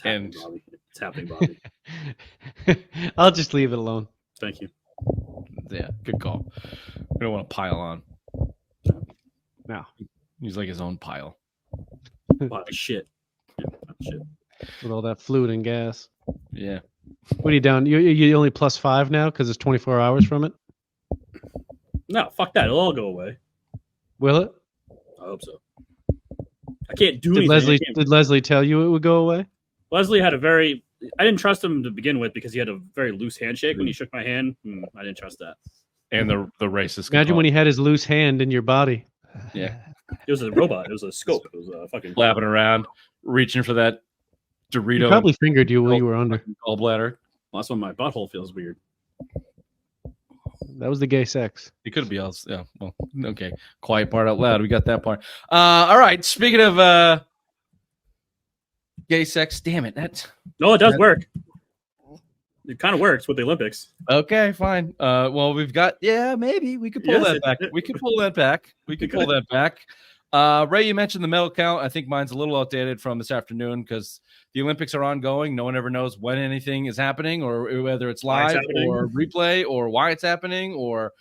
It's happening, Bobby. I'll just leave it alone. Thank you. Yeah, good call. We don't want to pile on. No. He's like his own pile. Pile of shit. Yeah, shit. With all that fluid and gas. Yeah. What are you down? You only +5 now because it's 24 hours from it? No, fuck that. It'll all go away. Will it? I hope so. I can't do anything. Did Leslie tell you it would go away? Leslie had I didn't trust him to begin with because he had a very loose handshake when he shook my hand. I didn't trust that. And the racist. Imagine when he had his loose hand in your body. Yeah. It was a robot. It was a scope. It was a fucking flapping around, reaching for that Dorito. He probably fingered you while you were under. Gallbladder. Well, that's when my butthole feels weird. That was the gay sex. It could be else. Yeah. Well, okay. Quiet part out loud. We got that part. All right. Speaking of gay sex, damn it. No, it does work. It kind of works with the Olympics. Okay, fine. Well, we've got maybe we could pull that back. We could pull that back. Ray, you mentioned the medal count. I think mine's a little outdated from this afternoon because the Olympics are ongoing. No one ever knows when anything is happening or whether it's Why it's live happening. or replay or why it's happening or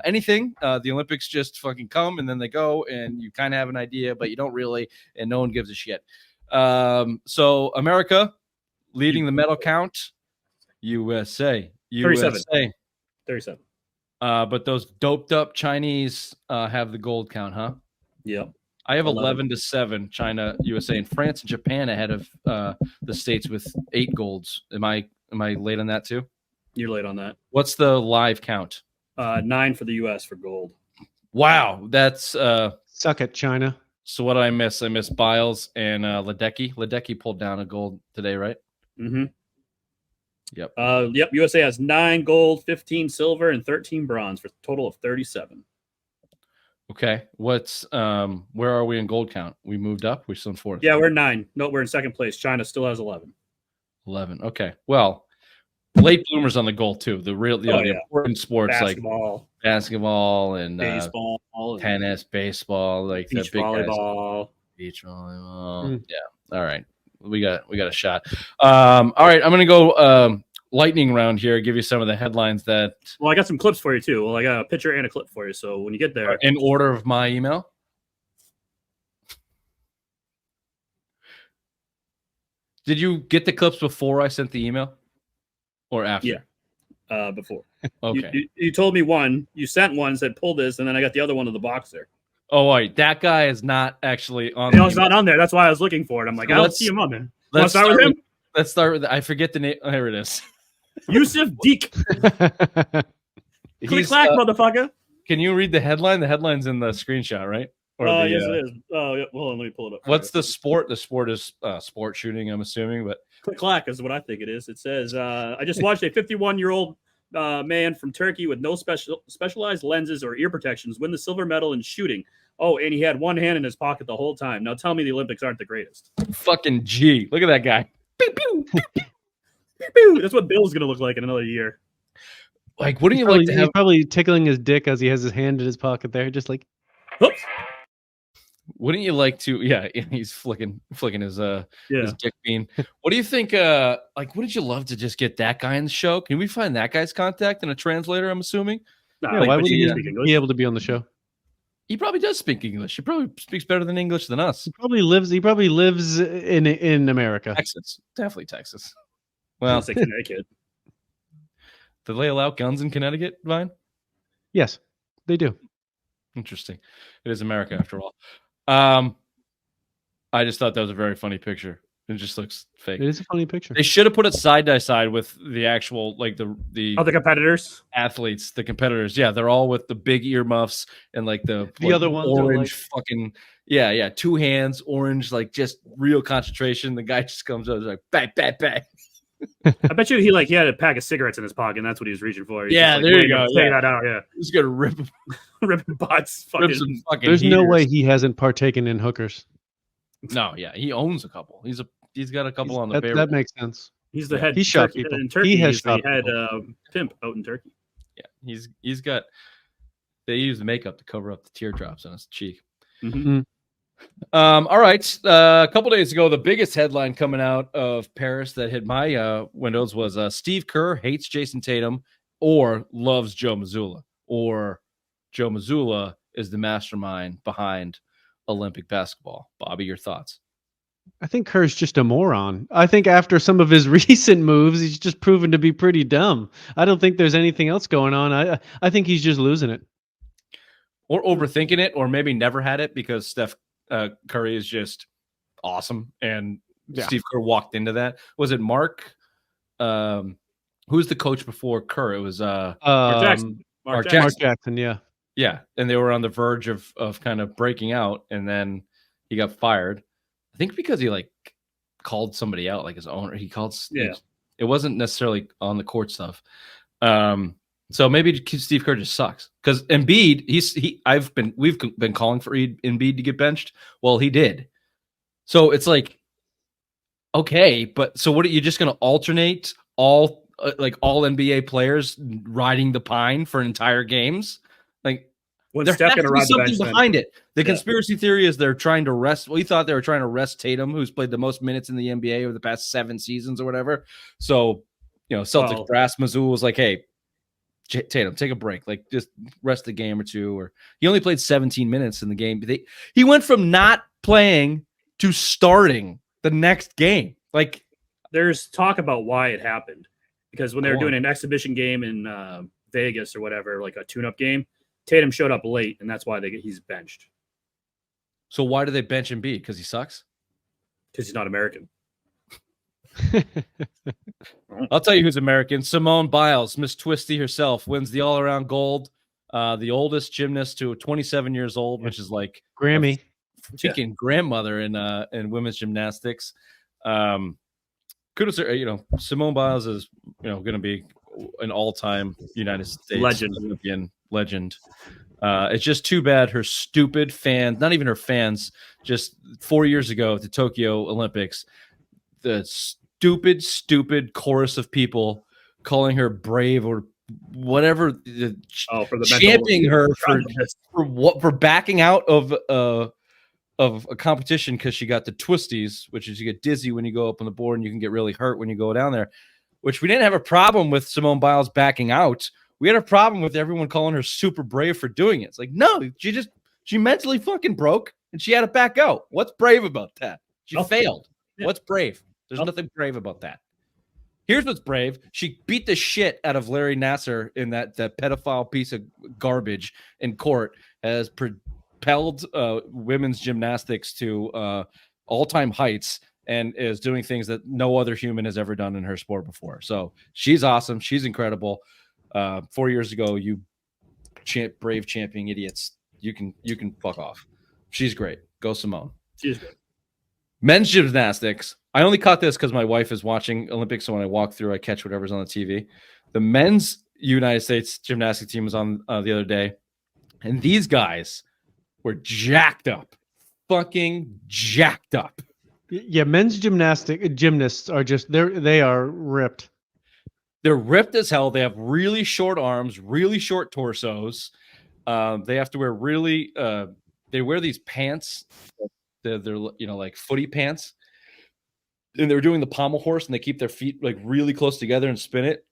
anything. The Olympics just fucking come and then they go and you kind of have an idea, but you don't really, and no one gives a shit. So America leading the medal count, USA. 37. 37. But those doped up Chinese have the gold count, huh? Yep. I have 11. 11-7, China, USA, and France and Japan ahead of the states with 8 golds. Am I late on that too? You're late on that. What's the live count? 9 for the U.S. for gold. Wow, that's Suck it, China. so. What did I miss? I missed Biles and Ledecky. Ledecky pulled down a gold today, right? Mm-hmm. Yep. Yep. USA has 9 gold, 15 silver, and 13 bronze for a total of 37. Okay. What's where are we in gold count? We moved up. We're still in 4th. Yeah, we're 9. No, we're in second place. China still has 11. 11. Okay. Well, late bloomers on the gold too. The important sports Basketball, like basketball and baseball, tennis, baseball, like beach the big guys. volleyball. Beach volleyball. Yeah. All right. We got a shot. All right. I'm gonna go lightning round here. Give you some of the headlines that Well, I got some clips for you too. Well, I got a picture and a clip for you. So when you get there, are in order of my email. Did you get the clips before I sent the email, or after? Yeah. Before. Okay. You told me one. You sent one, said pull this, and then I got the other one of the box there. Oh, wait. That guy is not actually on. No, it's not on there. That's why I was looking for it. I'm like, I don't see him on there. Let's start with him. Let's start with. I forget the name. Oh, here it is. Yusuf Deek. Click He's, clack, motherfucker. Can you read the headline? The headline's in the screenshot, right? Or Yes, it is. Oh, yeah. Hold on, let me pull it up. What's the sport? The sport is sport shooting, I'm assuming. But Click clack is what I think it is. It says, I just watched a 51-year-old man from Turkey with no specialized lenses or ear protections win the silver medal in shooting. Oh, and he had one hand in his pocket the whole time. Now tell me the Olympics aren't the greatest. fucking G. Look at that guy. Pew, pew. Pew, pew. That's what Bill's going to look like in another year. Like, wouldn't you Probably, like to he's have? probably tickling his dick as he has his hand in his pocket there, just like Oops. Wouldn't you like to? Yeah, he's flicking his his dick bean. What do you think? Like, wouldn't you love to just get that guy in the show? Can we find that guy's contact and a translator? I'm assuming. Nah, yeah, like, why but would he he can speak English. be able to be on the show? He probably does speak English. He probably speaks better than English than us. He probably lives in America. Texas, definitely Texas. Well, Well, say Connecticut. do they allow guns in Connecticut, Vine? Yes, they do. Interesting. It is America after all. I just thought that was a very funny picture. It just looks fake. It is a funny picture. They should have put it side by side with the actual, like the Other competitors. athletes, the competitors. Yeah, they're all with the big earmuffs and like the other ones are orange fucking yeah, 2 hands, orange, like just real concentration. The guy just comes up, he's like bang, bang, bang. I bet you he had a pack of cigarettes in his pocket, and that's what he was reaching for. He's Yeah, just there you waiting go, to Take yeah. that out, yeah. He's gonna rip Ripping butts. Fucking. some fucking. There's no heaters. way he hasn't partaken in hookers. No, yeah, he owns a couple. He's got a couple on the payroll. That makes sense. He's the head. He shot turkey, people. in Turkey. He has He's the shot head people. pimp out in Turkey. Yeah, he's got. They use makeup to cover up the teardrops on his cheek. Mm-hmm. All right. A couple days ago, the biggest headline coming out of Paris that hit my windows was Steve Kerr hates Jason Tatum or loves Joe Mazzulla, or Joe Mazzulla is the mastermind behind Olympic basketball. Bobby, your thoughts? I think Kerr's just a moron. I think after some of his recent moves, he's just proven to be pretty dumb. I don't think there's anything else going on. I think he's just losing it. Or overthinking it, or maybe never had it because Steph Curry is just awesome, and Steve Kerr walked into that. Was it Mark? Who's the coach before Kerr? It was Mark Jackson. Mark Mark Jackson, yeah. Yeah, and they were on the verge of kind of breaking out, and then he got fired. I think because he like called somebody out, like his owner. He called. Yeah. It wasn't necessarily on the court stuff. So maybe Steve Kerr just sucks because Embiid. We've been calling for Embiid to get benched. Well, he did. So it's like, okay, but so what? Are you just going to alternate all all NBA players riding the pine for entire games? Like, When There Steph has gonna to be ride the something bench, then behind it. The Yeah. conspiracy theory is they're trying to rest. We thought they were trying to rest Tatum, who's played the most minutes in the NBA over the past 7 seasons or whatever. So, Celtics Well- brass Mazul was like, hey, Tatum, take a break. Like, just rest a game or two. Or he only played 17 minutes in the game. He went from not playing to starting the next game. Like, there's talk about why it happened. Because when they were Go doing on. an exhibition game in Vegas or whatever, like a tune-up game, Tatum showed up late, and that's why he's benched. so why do they bench Embiid? Because he sucks? Because he's not American. I'll tell you who's American. Simone Biles, Miss Twisty herself, wins the all-around gold. The oldest gymnast to 27 years old, which is like Grammy. freaking grandmother in women's gymnastics. Kudos to Simone Biles is going to be an all-time United States Legend. Olympian legend. It's just too bad her stupid fans, not even her fans, just 4 years ago at the Tokyo Olympics, the stupid chorus of people calling her brave or whatever, For the championing her mental- for backing out of a competition because she got the twisties, which is you get dizzy when you go up on the board and you can get really hurt when you go down there, which we didn't have a problem with Simone Biles backing out. We had a problem with everyone calling her super brave for doing it. It's like, no, she mentally fucking broke and she had to back out. What's brave about that? She failed. Yeah. What's brave? There's nothing brave about that. Here's what's brave. She beat the shit out of Larry Nassar in that pedophile piece of garbage in court, has propelled women's gymnastics to all-time heights, and is doing things that no other human has ever done in her sport before. So she's awesome. She's incredible. 4 years ago, you brave championing idiots, you can fuck off. She's great. Go Simone. She's good. Men's gymnastics. I only caught this because my wife is watching Olympics, so when I walk through, I catch whatever's on the TV. The men's United States gymnastic team was on the other day, and these guys were jacked up, fucking jacked up. Yeah, men's gymnasts are just they are ripped. They're ripped as hell. They have really short arms, really short torsos. They have to wear really. They wear these pants. They're like footy pants, and they're doing the pommel horse, and they keep their feet like really close together and spin it.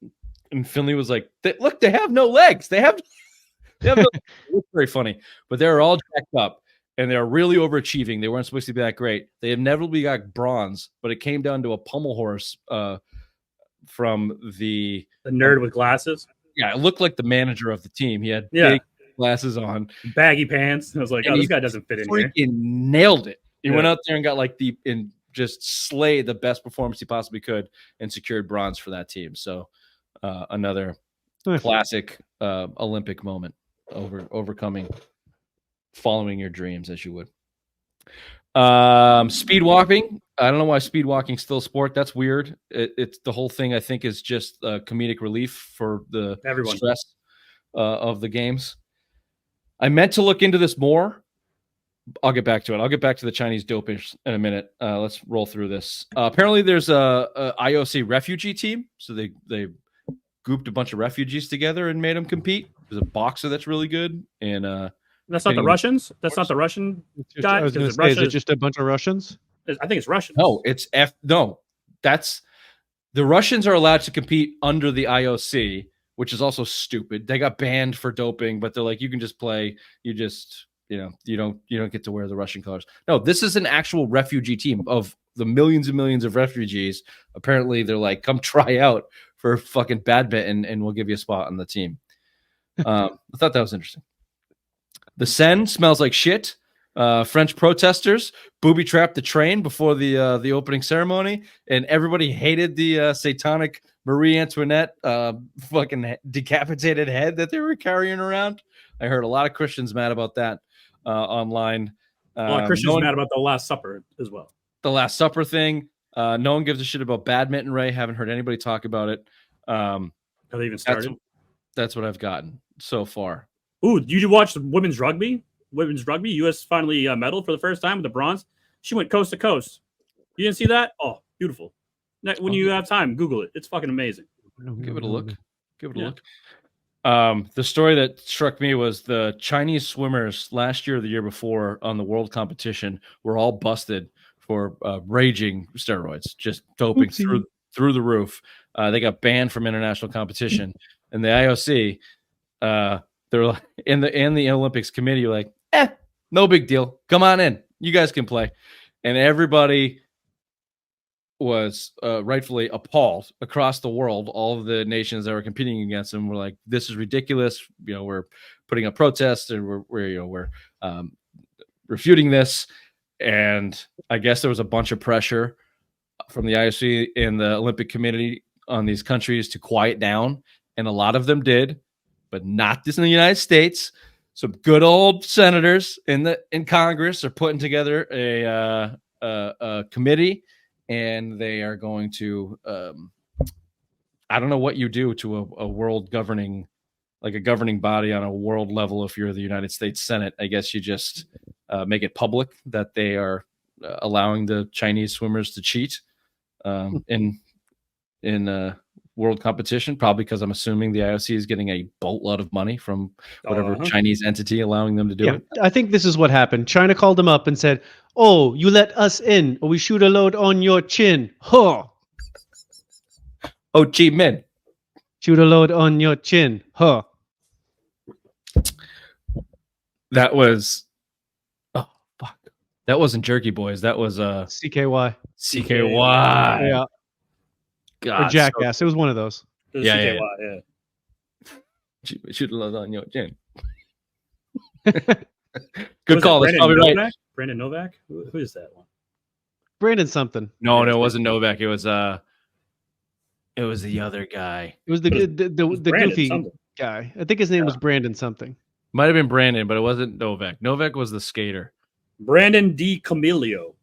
And Finley was like, "Look, they have no legs. They have no." It's very funny, but they're all jacked up. And they're really overachieving. They weren't supposed to be that great. They inevitably got bronze, but it came down to a pommel horse from the nerd with glasses. Yeah, it looked like the manager of the team. He had big glasses on, baggy pants. I was like, this guy doesn't fit in here. Freaking nailed it. He went out there and got just slayed the best performance he possibly could and secured bronze for that team. So another classic Olympic moment, overcoming. Following your dreams as you would. Speed walking. I don't know why speed walking still a sport. That's weird. It's the whole thing. I think is just comedic relief for the stress of the games. I meant to look into this more. I'll get back to it. I'll get back to the Chinese doping in a minute. Let's roll through this. Apparently, there's a IOC refugee team. So they grouped a bunch of refugees together and made them compete. There's a boxer that's really good and. That's not the Russians. That's not the Russian guy. I was going to say, is it just a bunch of Russians? I think it's Russians. No, it's No, that's the Russians are allowed to compete under the IOC, which is also stupid. They got banned for doping, but they're like, you can just play. You just, you don't get to wear the Russian colors. No, this is an actual refugee team of the millions and millions of refugees. Apparently, they're like, come try out for fucking badminton, and we'll give you a spot on the team. I thought that was interesting. The Seine smells like shit. French protesters booby trapped the train before the opening ceremony, and everybody hated the satanic Marie Antoinette fucking decapitated head that they were carrying around. I heard a lot of Christians mad about that online. Christians mad about the Last Supper as well. The Last Supper thing. No one gives a shit about badminton, Ray. Haven't heard anybody talk about it. Have they even started? That's what I've gotten so far. Ooh, did you watch women's rugby? Women's rugby, U.S. finally medaled for the first time with the bronze. She went coast to coast. You didn't see that? Oh, beautiful. When you have time, Google it. It's fucking amazing. Give it a look. Give it a look. The story that struck me was the Chinese swimmers last year or the year before on the world competition were all busted for raging steroids, just doping through the roof. They got banned from international competition, and the IOC, they're like, in the Olympics committee, like, no big deal. Come on in, you guys can play, and everybody was rightfully appalled across the world. All of the nations that were competing against them were like, "This is ridiculous. We're putting up protests and we're refuting this." And I guess there was a bunch of pressure from the IOC and the Olympic Committee on these countries to quiet down, and a lot of them did, but not just in the United States. Some good old senators in Congress are putting together a committee. And they are going to, I don't know what you do to a world governing, like a governing body on a world level. If you're the United States Senate, I guess you just make it public that they are allowing the Chinese swimmers to cheat in world competition, probably because I'm assuming the IOC is getting a boatload of money from whatever Chinese entity allowing them to do it. I think this is what happened. China called them up and said, "Oh, you let us in, or we shoot a load on your chin." Huh. Ho Chi Minh. Shoot a load on your chin. Huh. That was, oh, fuck. That wasn't Jerky Boys. That was CKY. CKY. Yeah. God, Or Jackass. It was one of those. Yeah. yeah. Shoot a lot on your chin. Was Good it call. That's Brandon probably Novak? right. Brandon Novak? Who is that one? Brandon something. No, it wasn't Novak. It was the other guy. It was the Brandon goofy something. guy. I think his name was Brandon something. Might have been Brandon, but it wasn't Novak. Novak was the skater. Brandon D. Camilio.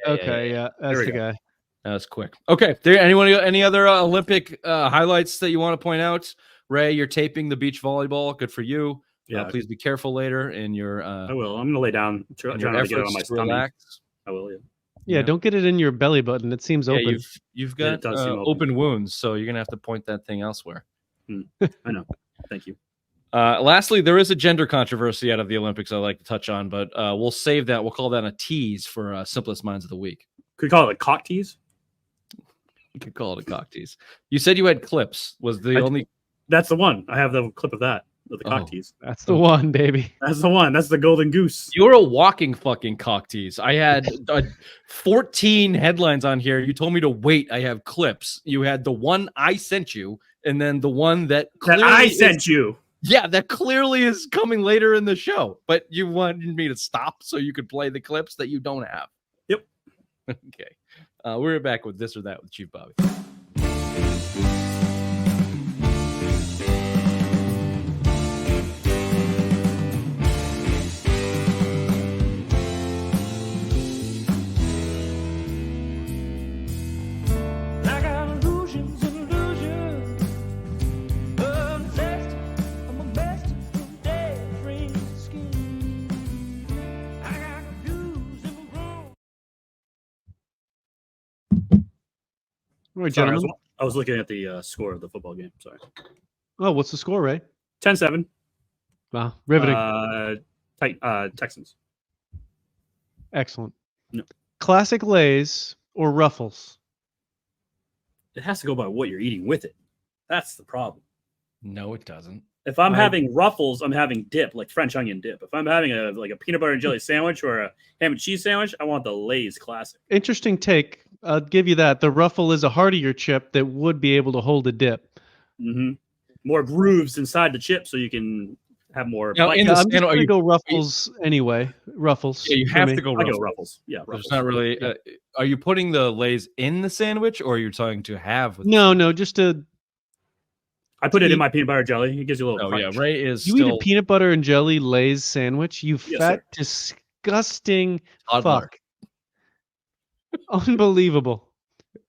Okay, yeah, that's we the go. guy. That was quick. Okay. Any other Olympic highlights that you want to point out? Ray, you're taping the beach volleyball. Good for you. Yeah. Please be careful later in your I will. I'm going to lay down. Try in your not to get it on efforts my to stomach. relax. I will, yeah. Yeah, don't get it in your belly button. It seems open. You've Yeah, got it does seem open wounds, so you're gonna have to point that thing elsewhere. I know. Thank you. Lastly, there is a gender controversy out of the Olympics I'd like to touch on, but we'll save that. We'll call that a tease for Simplest Minds of the Week. Could we call it a cock tease? You could call it a cock tease. You said you had clips. Was the only... That's the one. I have the clip of that. Of the cock tease. That's the one, baby. That's the one. That's the golden goose. You were a walking fucking cock tease. I had 14 headlines on here. You told me to wait. I have clips. You had the one I sent you, and then the one that I sent you. Yeah, that clearly is coming later in the show. But you wanted me to stop so you could play the clips that you don't have. Yep. Okay. We're back with This or That with Chief Bobby. I got illusions and illusions, obsessed. I'm obsessed with daydream skin. I got confused and grown. All right, Sorry, gentlemen. I was looking at the score of the football game. Sorry. Oh, what's the score, Ray? 10-7. Wow, riveting. Texans. Excellent. No. Classic Lay's or Ruffles? It has to go by what you're eating with it. That's the problem. No, it doesn't. If I'm having Ruffles, I'm having dip, like French onion dip. If I'm having a peanut butter and jelly sandwich or a ham and cheese sandwich, I want the Lay's classic. Interesting take. I'll give you that. The Ruffle is a heartier chip that would be able to hold a dip. Mm-hmm. More grooves inside the chip so you can have more. Now, bite. in Yeah, the I'm just stand- going are to you- go Ruffles anyway. Ruffles. Yeah, you for have me. to go I Ruffles. go Ruffles. Yeah, Ruffles. There's not really. Are you putting the Lay's in the sandwich, or are you trying to have? With No, just a. I put it in my peanut butter jelly. It gives you a little. Oh yeah, crunch. Ray is You still eat a peanut butter and jelly Lay's sandwich? You Yes, fat, disgusting toddler. fuck. Unbelievable.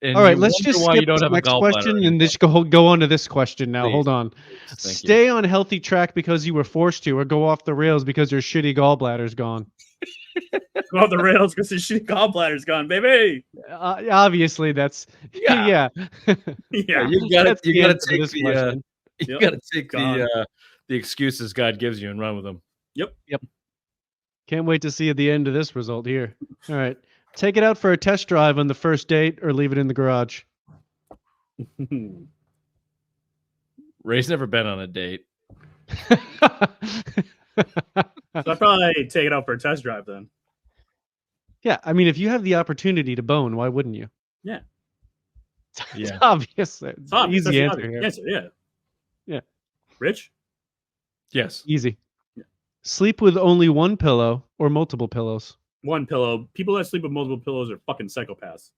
And All right, you let's wonder just why skip you don't this have a next gallbladder question anymore. and just go on to this question now. Please. Hold on. Thank you. Stay on healthy track because you were forced to, or go off the rails because your shitty gallbladder's gone. Go off the rails because the shitty gallbladder's gone, baby. Obviously, that's Yeah. yeah. Yeah. You gotta That's the take answer to this the question. You Yep. got to take Gone. the excuses God gives you and run with them. Yep. Can't wait to see at the end of this result here. All right. Take it out for a test drive on the first date or leave it in the garage. Ray's never been on a date. So I'd probably take it out for a test drive then. Yeah, I mean, if you have the opportunity to bone, why wouldn't you? Yeah. It's obvious. It's obvious. Easy That's answer the here. answer, yeah. Yeah. Rich? Yes. Easy. Yeah. Sleep with only one pillow or multiple pillows. One pillow. People that sleep with multiple pillows are fucking psychopaths.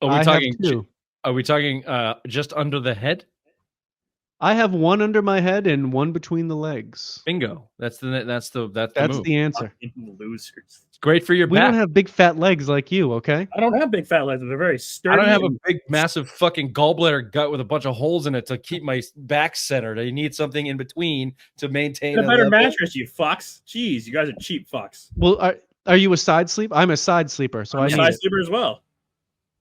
Are we I talking? have two. Are we talking just under the head? I have one under my head and one between the legs. Bingo. That's the move. That's It's the answer. Fucking losers. great for your We back. don't have big fat legs like you, okay? I don't have big fat legs. They're very sturdy. I don't have a and- big, massive fucking gallbladder gut with a bunch of holes in it to keep my back centered. I need something in between to maintain a better level. mattress, you fucks. Jeez, you guys are cheap fucks. Well, are you a side sleep? I'm a side sleeper, so I'm I a need side it. sleeper as well.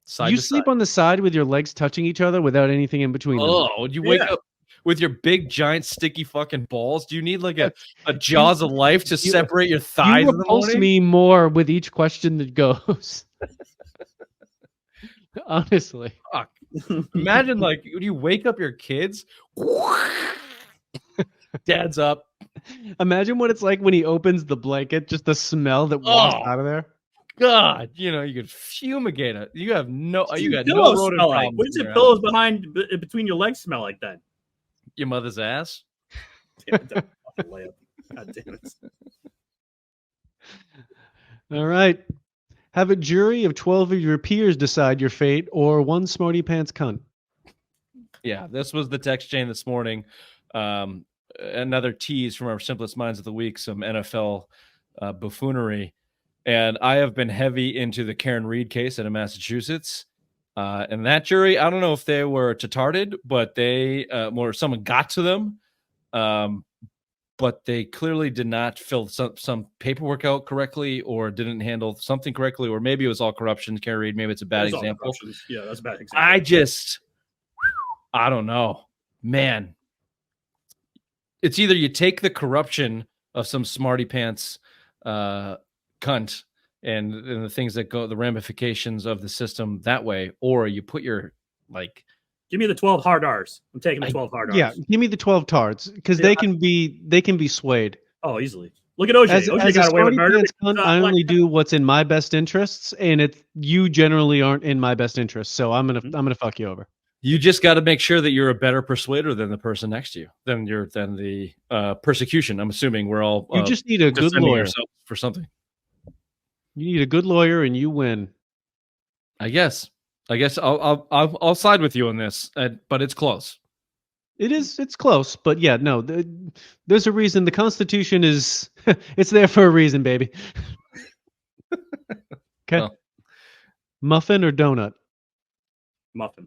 Side You to sleep side. on the side with your legs touching each other without anything in between them. Oh, would you wake Yeah. up with your big, giant, sticky fucking balls? Do you need like a jaws of life to separate your thighs You in the repulse morning? me more with each question that goes. Honestly. Fuck. Imagine like when you wake up your kids, dad's up. Imagine what it's like when he opens the blanket, just the smell that walks Oh. out of there. God, you know, you could fumigate it. You have no, you got no pillows rodent smell like? problems What in does your your pillows house. between your legs smell like then? Your mother's ass. Damn it, that fucking layup. God damn it. All right. Have a jury of 12 of your peers decide your fate or one smarty pants cunt. Yeah, this was the text chain this morning. Another tease from our simplest minds of the week, some NFL buffoonery. And I have been heavy into the Karen Reed case out of Massachusetts. And that jury, I don't know if they were retarded, but they, or someone got to them. But they clearly did not fill some paperwork out correctly or didn't handle something correctly, or maybe it was all corruption. Karen Reed, maybe it's a bad That's all example. corruptions. Yeah, that's a bad example. I don't know, man. It's either you take the corruption of some smarty pants cunt and the things that go, the ramifications of the system that way, or you put your like. Give me the 12 hard R's. I'm taking the 12 hard R's. Yeah, give me the 12 tards because Yeah, they can be swayed. Oh, easily. Look at OJ. As OJ a got away with smarty murder. pants cunt, I only do what's in my best interests, and you generally aren't in my best interests. So I'm gonna fuck you over. You just got to make sure that you're a better persuader than the person next to you, than the persecution. I'm assuming we're all You just need a good defending lawyer. ourselves for something. You need a good lawyer, and you win. I guess I'll side with you on this, but it's close. It's close, but yeah, no. There's a reason. The Constitution is it's there for a reason, baby. Okay. Well. Muffin or donut? Muffin.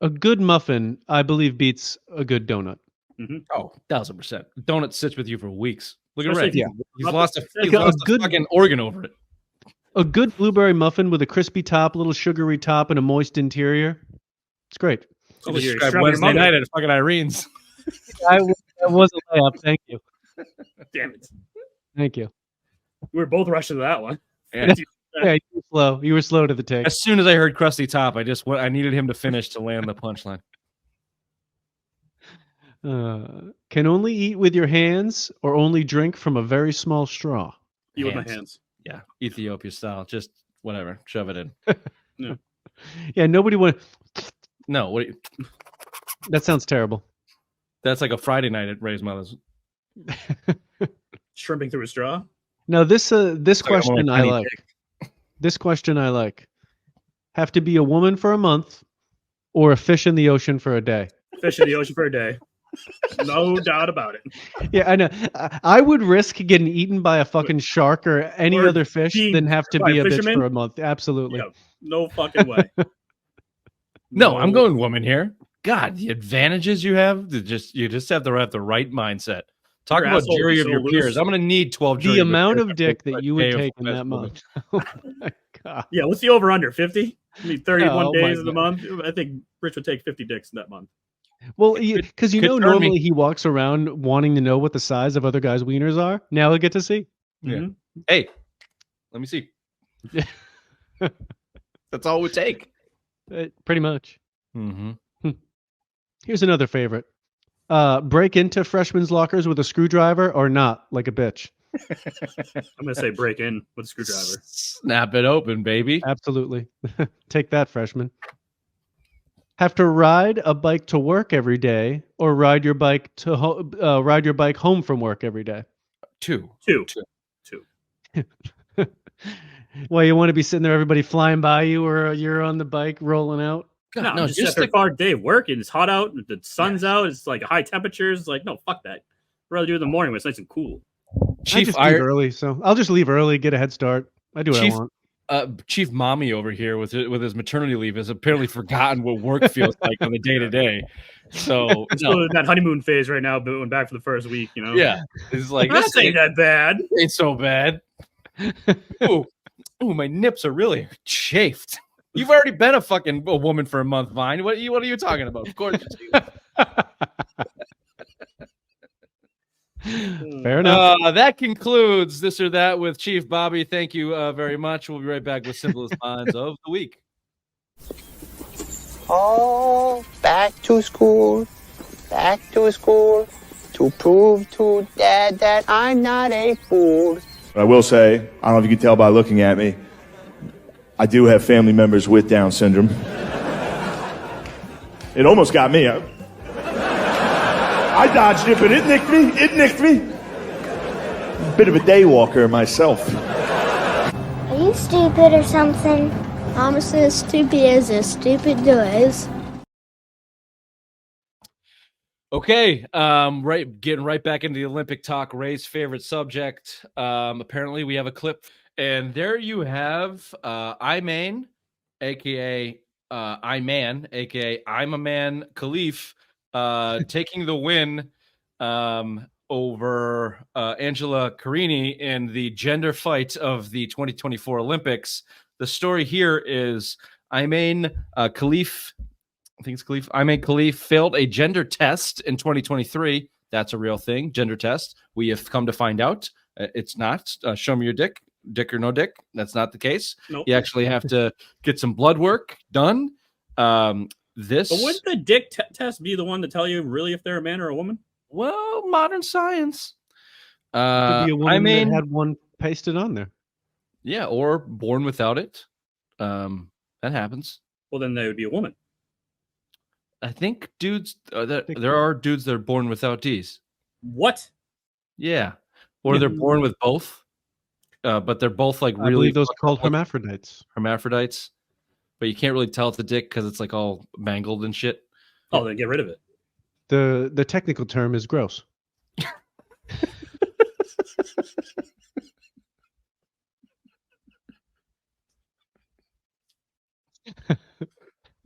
A good muffin, I believe, beats a good donut. Oh, 1000%. Donut sits with you for weeks. Look at Especially Red. if you- He's lost a good- fucking organ over it. A good blueberry muffin with a crispy top, a little sugary top, and a moist interior. It's great. Oh, You you're described extravagant Wednesday mother. night at fucking Irene's. That was a layup. Thank you. Damn it. Thank you. We were both rushing to that one. Yeah. Yeah, you were slow. You were slow to the take. As soon as I heard Krusty Top, I needed him to finish to land the punchline. Can only eat with your hands or only drink from a very small straw. Eat with my Hands. hands. Yeah, Ethiopia style. Just whatever, shove it in. Yeah, nobody want. No, That sounds terrible. that's like a Friday night at Ray's mother's. Shrimping through a straw. Now this like I'm question a I penny like. This question I like. Have to be a woman for a month or a fish in the ocean for a day. Fish in the ocean for a day. No doubt about it. Yeah, I know. I would risk getting eaten by a fucking shark or any Or other fish being than have to by be a bitch fishermen? for a month. Absolutely. Yeah, no fucking way. No, I'm going woman here. God, the advantages you have. You just have to have the right mindset. Talk Your about asshole jury is of so your loose. peers. I'm going to need 12 jury The of your amount peers of dick to that you would pay take for in best that woman. month. Oh my God. Yeah, what's the over under? 50? I mean, 31 Oh, my days of the God. month. I think Rich would take 50 dicks in that month. Well, because could turn me. normally he walks around wanting to know what the size of other guys' wieners are. Now he'll get to see. Yeah. Mhm. Hey, let me see. That's all it would take. Pretty much. Mm-hmm. Here's another favorite. Break into freshmen's lockers with a screwdriver or not, like a bitch. I'm gonna say break in with a screwdriver. Snap it open, baby. Absolutely. Take that, freshman. Have to ride a bike to work every day or ride your bike home from work every day? Two. Well, you want to be sitting there, everybody flying by you, or you're on the bike rolling out? God, No, just after a hard day of work and it's hot out, and the sun's out, it's like high temperatures. Like, no, fuck that. I'd rather do it in the morning when it's nice and cool. I just leave early, so I'll just leave early, get a head start. I do what I want. Chief Mommy over here with his maternity leave has apparently forgotten what work feels like on the day to day. So Still in that honeymoon phase right now, but went back for the first week, you know. yeah, it's like That ain't that bad. Ain't so bad. Ooh, my nips are really chafed. You've already been a woman for a month, Vine. What are you talking about? Of course. Fair enough. That concludes This or That with Chief Bobby. Thank you very much. We'll be right back with Simplest Minds of the Week. Oh, back to school to prove to Dad that I'm not a fool. But I will say, I don't know if you can tell by looking at me, I do have family members with Down syndrome. It almost got me. I dodged it, but it nicked me. Bit of a day walker myself. Are you stupid or something? I'm as stupid as stupid does. Okay, getting right back into the Olympic talk. Ray's favorite subject. Apparently, we have a clip, and there you have Iman, aka Iman, aka I'm a Man Khalif, taking the win over Angela Carini in the gender fight of the 2024 Olympics. The story here is Iman Khalif. I think it's Khalif. Iman Khalif failed a gender test in 2023. That's a real thing. Gender test. We have come to find out it's not. Show me your dick or no dick. That's not the case. Nope. You actually have to get some blood work done. But wouldn't the dick test be the one to tell you really if they're a man or a woman? Well, modern science. Could be a woman that had one pasted on there. Yeah, or born without it. That happens. Well, then they would be a woman. I think dudes. There are dudes that are born without D's. What? Yeah, or they're born with both, but they're both like really. I believe those are called hermaphrodites. Hermaphrodites, but you can't really tell it's a dick because it's like all mangled and shit. Oh, then get rid of it. The technical term is gross.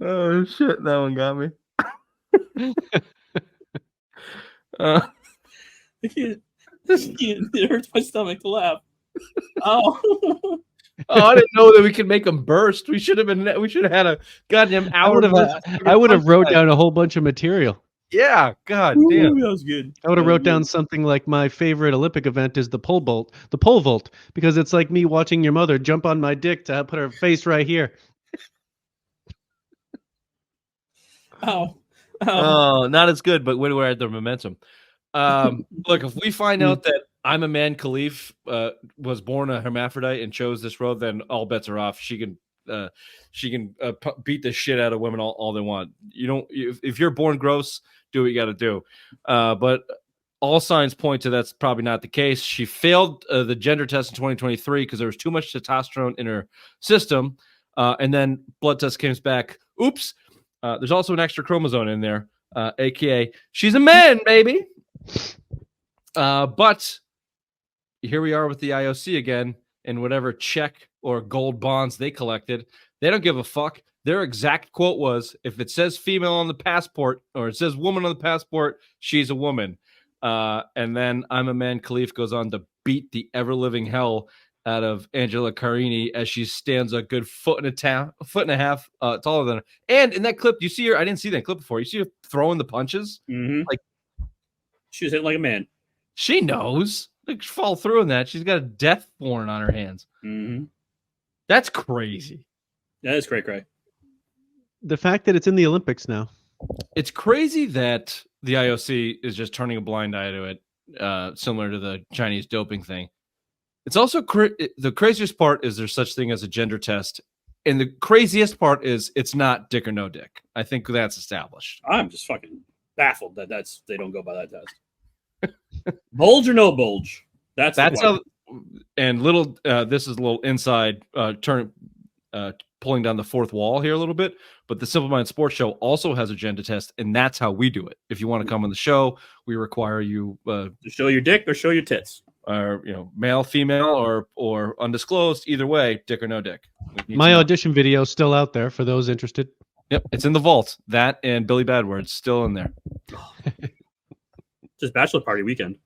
Oh shit! That one got me. It hurts my stomach to laugh. Oh. I didn't know that we could make them burst. We should have had a goddamn hour. I would have wrote down a whole bunch of material. Yeah, god damn. That was good. I would have wrote down something like my favorite Olympic event is the pole vault, because it's like me watching your mother jump on my dick to put her face right here. Oh, not as good, but we're at the momentum. Look, if we find out that I'm a Man Khalif was born a hermaphrodite and chose this road, then all bets are off. She can beat the shit out of women all they want. You don't. If you're born gross, do what you got to do. But all signs point to that's probably not the case. She failed the gender test in 2023 because there was too much testosterone in her system, and then blood test comes back. Oops. There's also an extra chromosome in there, aka she's a man, baby. But here we are with the IOC again, and whatever check or gold bonds they collected, they don't give a fuck. Their exact quote was, if it says female on the passport or it says woman on the passport, she's a woman. And then I'm a Man Khalif goes on to beat the ever-living hell out of Angela Carini as she stands a good foot and a half taller than her. And in that clip, you see her. I didn't see that clip before. You see her throwing the punches. Mm-hmm. Like she was hitting like a man. She knows. Like, fall through in that. She's got a death warrant on her hands. Mm-hmm. That's crazy. That is cray. The fact that it's in the Olympics now. It's crazy that the IOC is just turning a blind eye to it, similar to the Chinese doping thing. It's also the craziest part is there's such thing as a gender test, and the craziest part is it's not dick or no dick. I think that's established. I'm just fucking baffled that they don't go by that test. Bulge or no bulge? That's how. And little, this is a little inside pulling down the fourth wall here a little bit. But the Simple Mind Sports Show also has a gender test, and that's how we do it. If you want to come on the show, we require you to show your dick or show your tits, or male, female, or undisclosed. Either way, dick or no dick. My audition video is still out there for those interested. Yep, it's in the vault. That and Billy Badward's still in there. Just bachelor party weekend.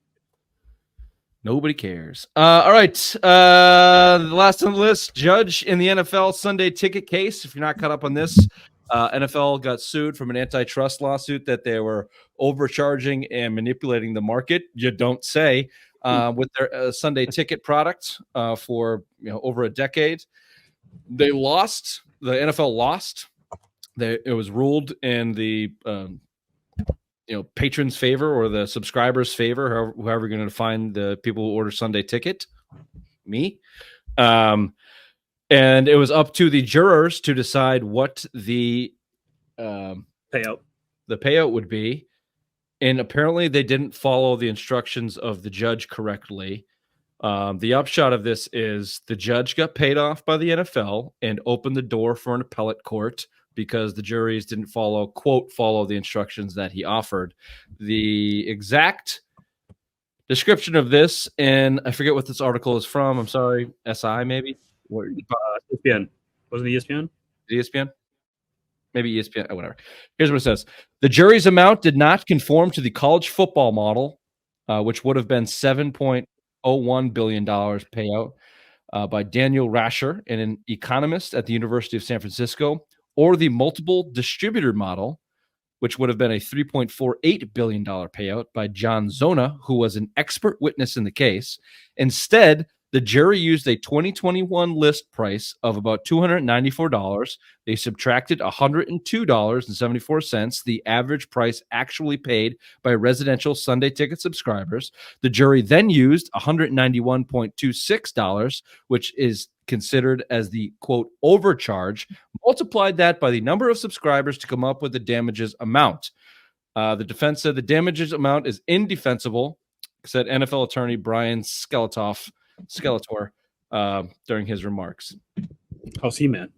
Nobody cares. All right. The last on the list, judge in the NFL Sunday ticket case. If you're not caught up on this, NFL got sued from an antitrust lawsuit that they were overcharging and manipulating the market. You don't say. With their Sunday ticket product for over a decade. They lost. The NFL lost. It was ruled in the patrons' favor or the subscribers' favor, however you're going to define the people who order Sunday ticket, me. And it was up to the jurors to decide what the payout would be. And apparently they didn't follow the instructions of the judge correctly. The upshot of this is the judge got paid off by the NFL and opened the door for an appellate court because the juries didn't follow the instructions that he offered. The exact description of this, and I forget what this article is from. I'm sorry, SI maybe? ESPN. Wasn't it ESPN? ESPN? Maybe ESPN, whatever. Here's what it says. The jury's amount did not conform to the college football model, which would have been $7.01 billion payout by Daniel Rasher, an economist at the University of San Francisco, or the multiple distributor model, which would have been a $3.48 billion payout by John Zona, who was an expert witness in the case. Instead, the jury used a 2021 list price of about $294. They subtracted $102.74, the average price actually paid by residential Sunday ticket subscribers. The jury then used $191.26, which is considered as the, quote, overcharge, multiplied that by the number of subscribers to come up with the damages amount. The defense said the damages amount is indefensible, said NFL attorney Brian Skeletor during his remarks. How's he, man?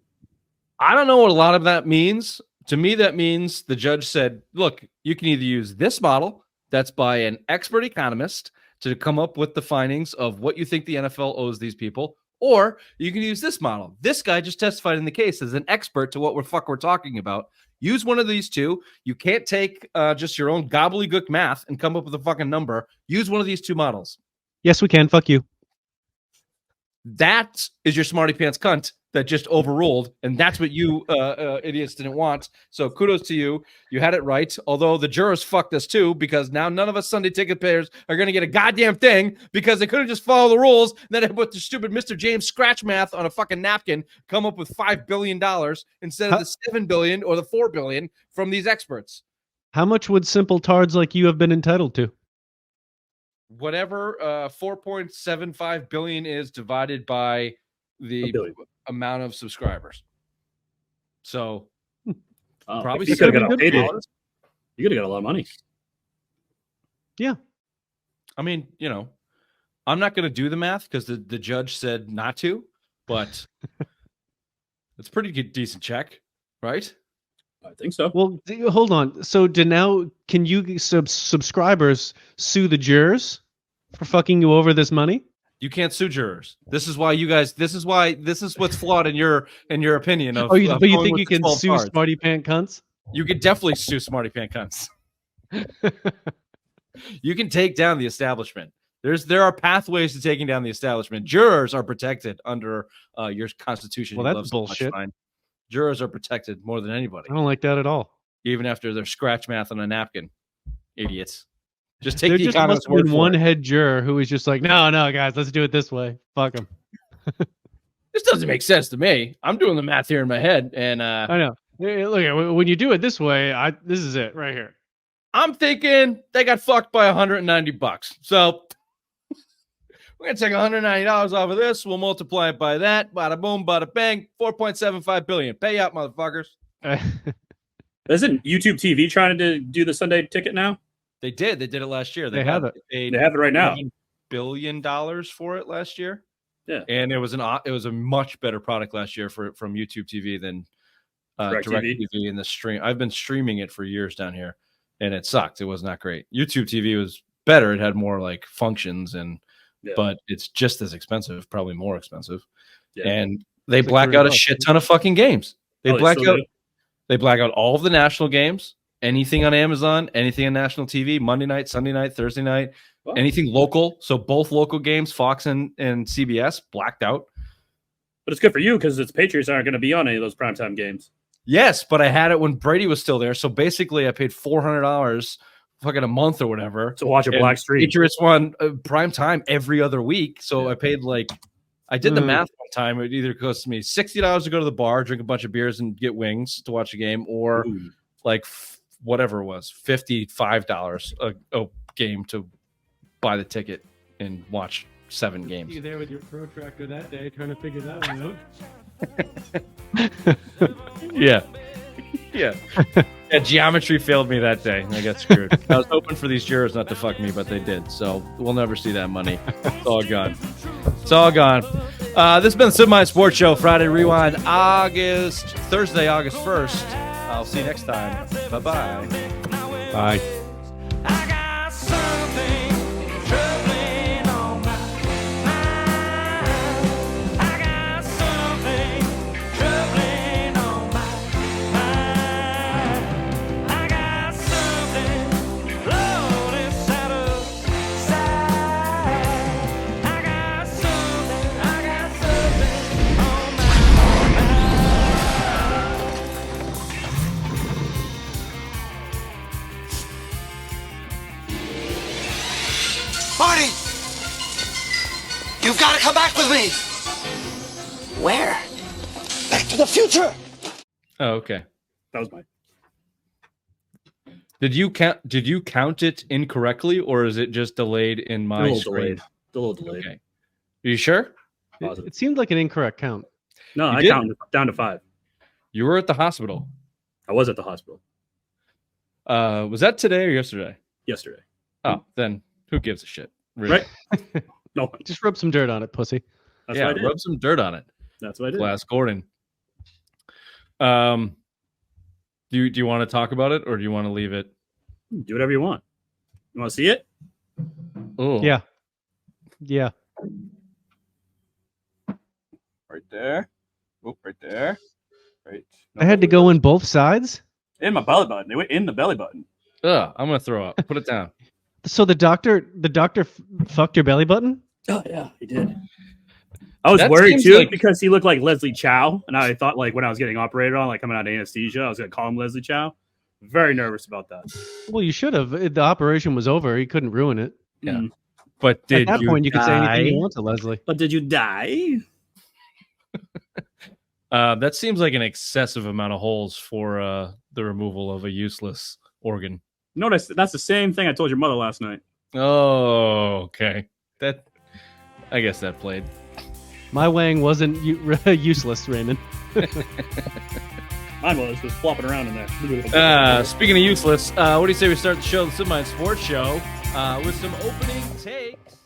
I don't know what a lot of that means. To me, that means the judge said, look, you can either use this model that's by an expert economist to come up with the findings of what you think the NFL owes these people, or you can use this model. This guy just testified in the case as an expert to what we're talking about. Use one of these two. You can't take just your own gobbledygook math and come up with a fucking number. Use one of these two models. Yes, we can. Fuck you. That is your smarty pants cunt that just overruled, and that's what you idiots didn't want. So kudos to you. You had it right, although the jurors fucked us too, because now none of us Sunday ticket payers are going to get a goddamn thing because they couldn't just follow the rules. Then they put the stupid Mr. James scratch math on a fucking napkin, come up with $5 billion instead of the $7 billion or the $4 billion from these experts. How much would simple tards like you have been entitled to? Whatever 4.75 billion is divided by the amount of subscribers. So probably you could have got you could have got a lot of money. Yeah. I mean, I'm not going to do the math because the judge said not to, but it's pretty good, decent check, right? I think so. Well, hold on. So can you subscribers sue the jurors for fucking you over this money? You can't sue jurors. This is why this is what's flawed in your opinion of. But you think you can sue smarty pant cunts? You could definitely sue smarty pant cunts. You can take down the establishment. There are pathways to taking down the establishment. Jurors are protected under your constitution. Well, You that's love so much, bullshit. fine. Jurors are protected more than anybody, I don't like that at all. even after their scratch math on a napkin. Idiots. Just take There the just must economist's have word been for one it. head juror who was just like, no, guys, let's do it this way. Fuck them. This doesn't make sense to me. I'm doing the math here in my head, and I know. Hey, look, when you do it this way, this is it right here. I'm thinking they got fucked by $190. So we're gonna take $190 off of this. We'll multiply it by that. Bada boom, bada bang. 4.75 billion. Pay up, motherfuckers. Isn't YouTube TV trying to do the Sunday ticket now? They did. They did it last year. They have it. They have it right now. $1 billion for it last year. Yeah, and it was a much better product last year from YouTube TV than DirecTV. DirecTV in the stream. I've been streaming it for years down here, and it sucked. It was not great. YouTube TV was better. It had more like functions but it's just as expensive, probably more expensive. Yeah. And they black out a shit ton of fucking games. They black out all of the national games, anything on Amazon, anything on national TV, Monday night, Sunday night, Thursday night, anything local. So both local games, Fox and CBS, blacked out. But it's good for you because its Patriots aren't going to be on any of those primetime games. Yes, but I had it when Brady was still there. So basically I paid $400 fucking a month or whatever to watch a black stream. Patriots won prime time every other week. So I paid I did the math one time. It either cost me $60 to go to the bar, drink a bunch of beers and get wings to watch a game, or whatever it was, $55 a game to buy the ticket and watch 7 games. You there with your protractor that day trying to figure that one out? Yeah. Geometry failed me that day. I got screwed. I was hoping for these jurors not to fuck me, but they did. So we'll never see that money. It's all gone. It's all gone. This has been the Sid Sports Show, Friday Rewind, Thursday, August 1st. I'll see you next time. Bye-bye. Bye. I got something troubling on my mind. I got something troubling on my mind. I got something floating side of side. I got something on my Marty! You've got to come back with me! Where? Back to the future! Oh, okay. That was mine. Did you count it incorrectly, or is it just delayed in my screen? A little delayed. Okay. Are you sure? It seemed like an incorrect count. No, You I did? counted down to 5. You were at the hospital. I was at the hospital Was that today or yesterday? yesterday. Oh, then who gives a shit? Really? Right? No, Just rub some dirt on it, pussy. that's Yeah, what I did. rub some dirt on it. That's what I did. Glass Gordon. Do you want to talk about it, or do you want to leave it? Do whatever you want. You want to see it? Oh, Yeah. Right there. Oh, right there. Right. I had to go in both sides. In my belly button. They went in the belly button. Ugh, I'm gonna throw up. Put it down. So the doctor fucked your belly button? Oh yeah, he did. I was That worried seems too like- because he looked like Leslie Chow, and I thought when I was getting operated on, coming out of anesthesia, I was gonna call him Leslie Chow. Very nervous about that. Well, you should have. The operation was over. He couldn't ruin it. Yeah. Mm. But At did that you point, you could say anything die? you want to Leslie. But did you die? That seems like an excessive amount of holes for the removal of a useless organ. Notice that's the same thing I told your mother last night. Oh, okay. I guess that played. My wang wasn't useless, Raymond. Mine was just flopping around in there. Speaking of useless, what do you say we start the show, the Sid Sports Show, with some opening takes?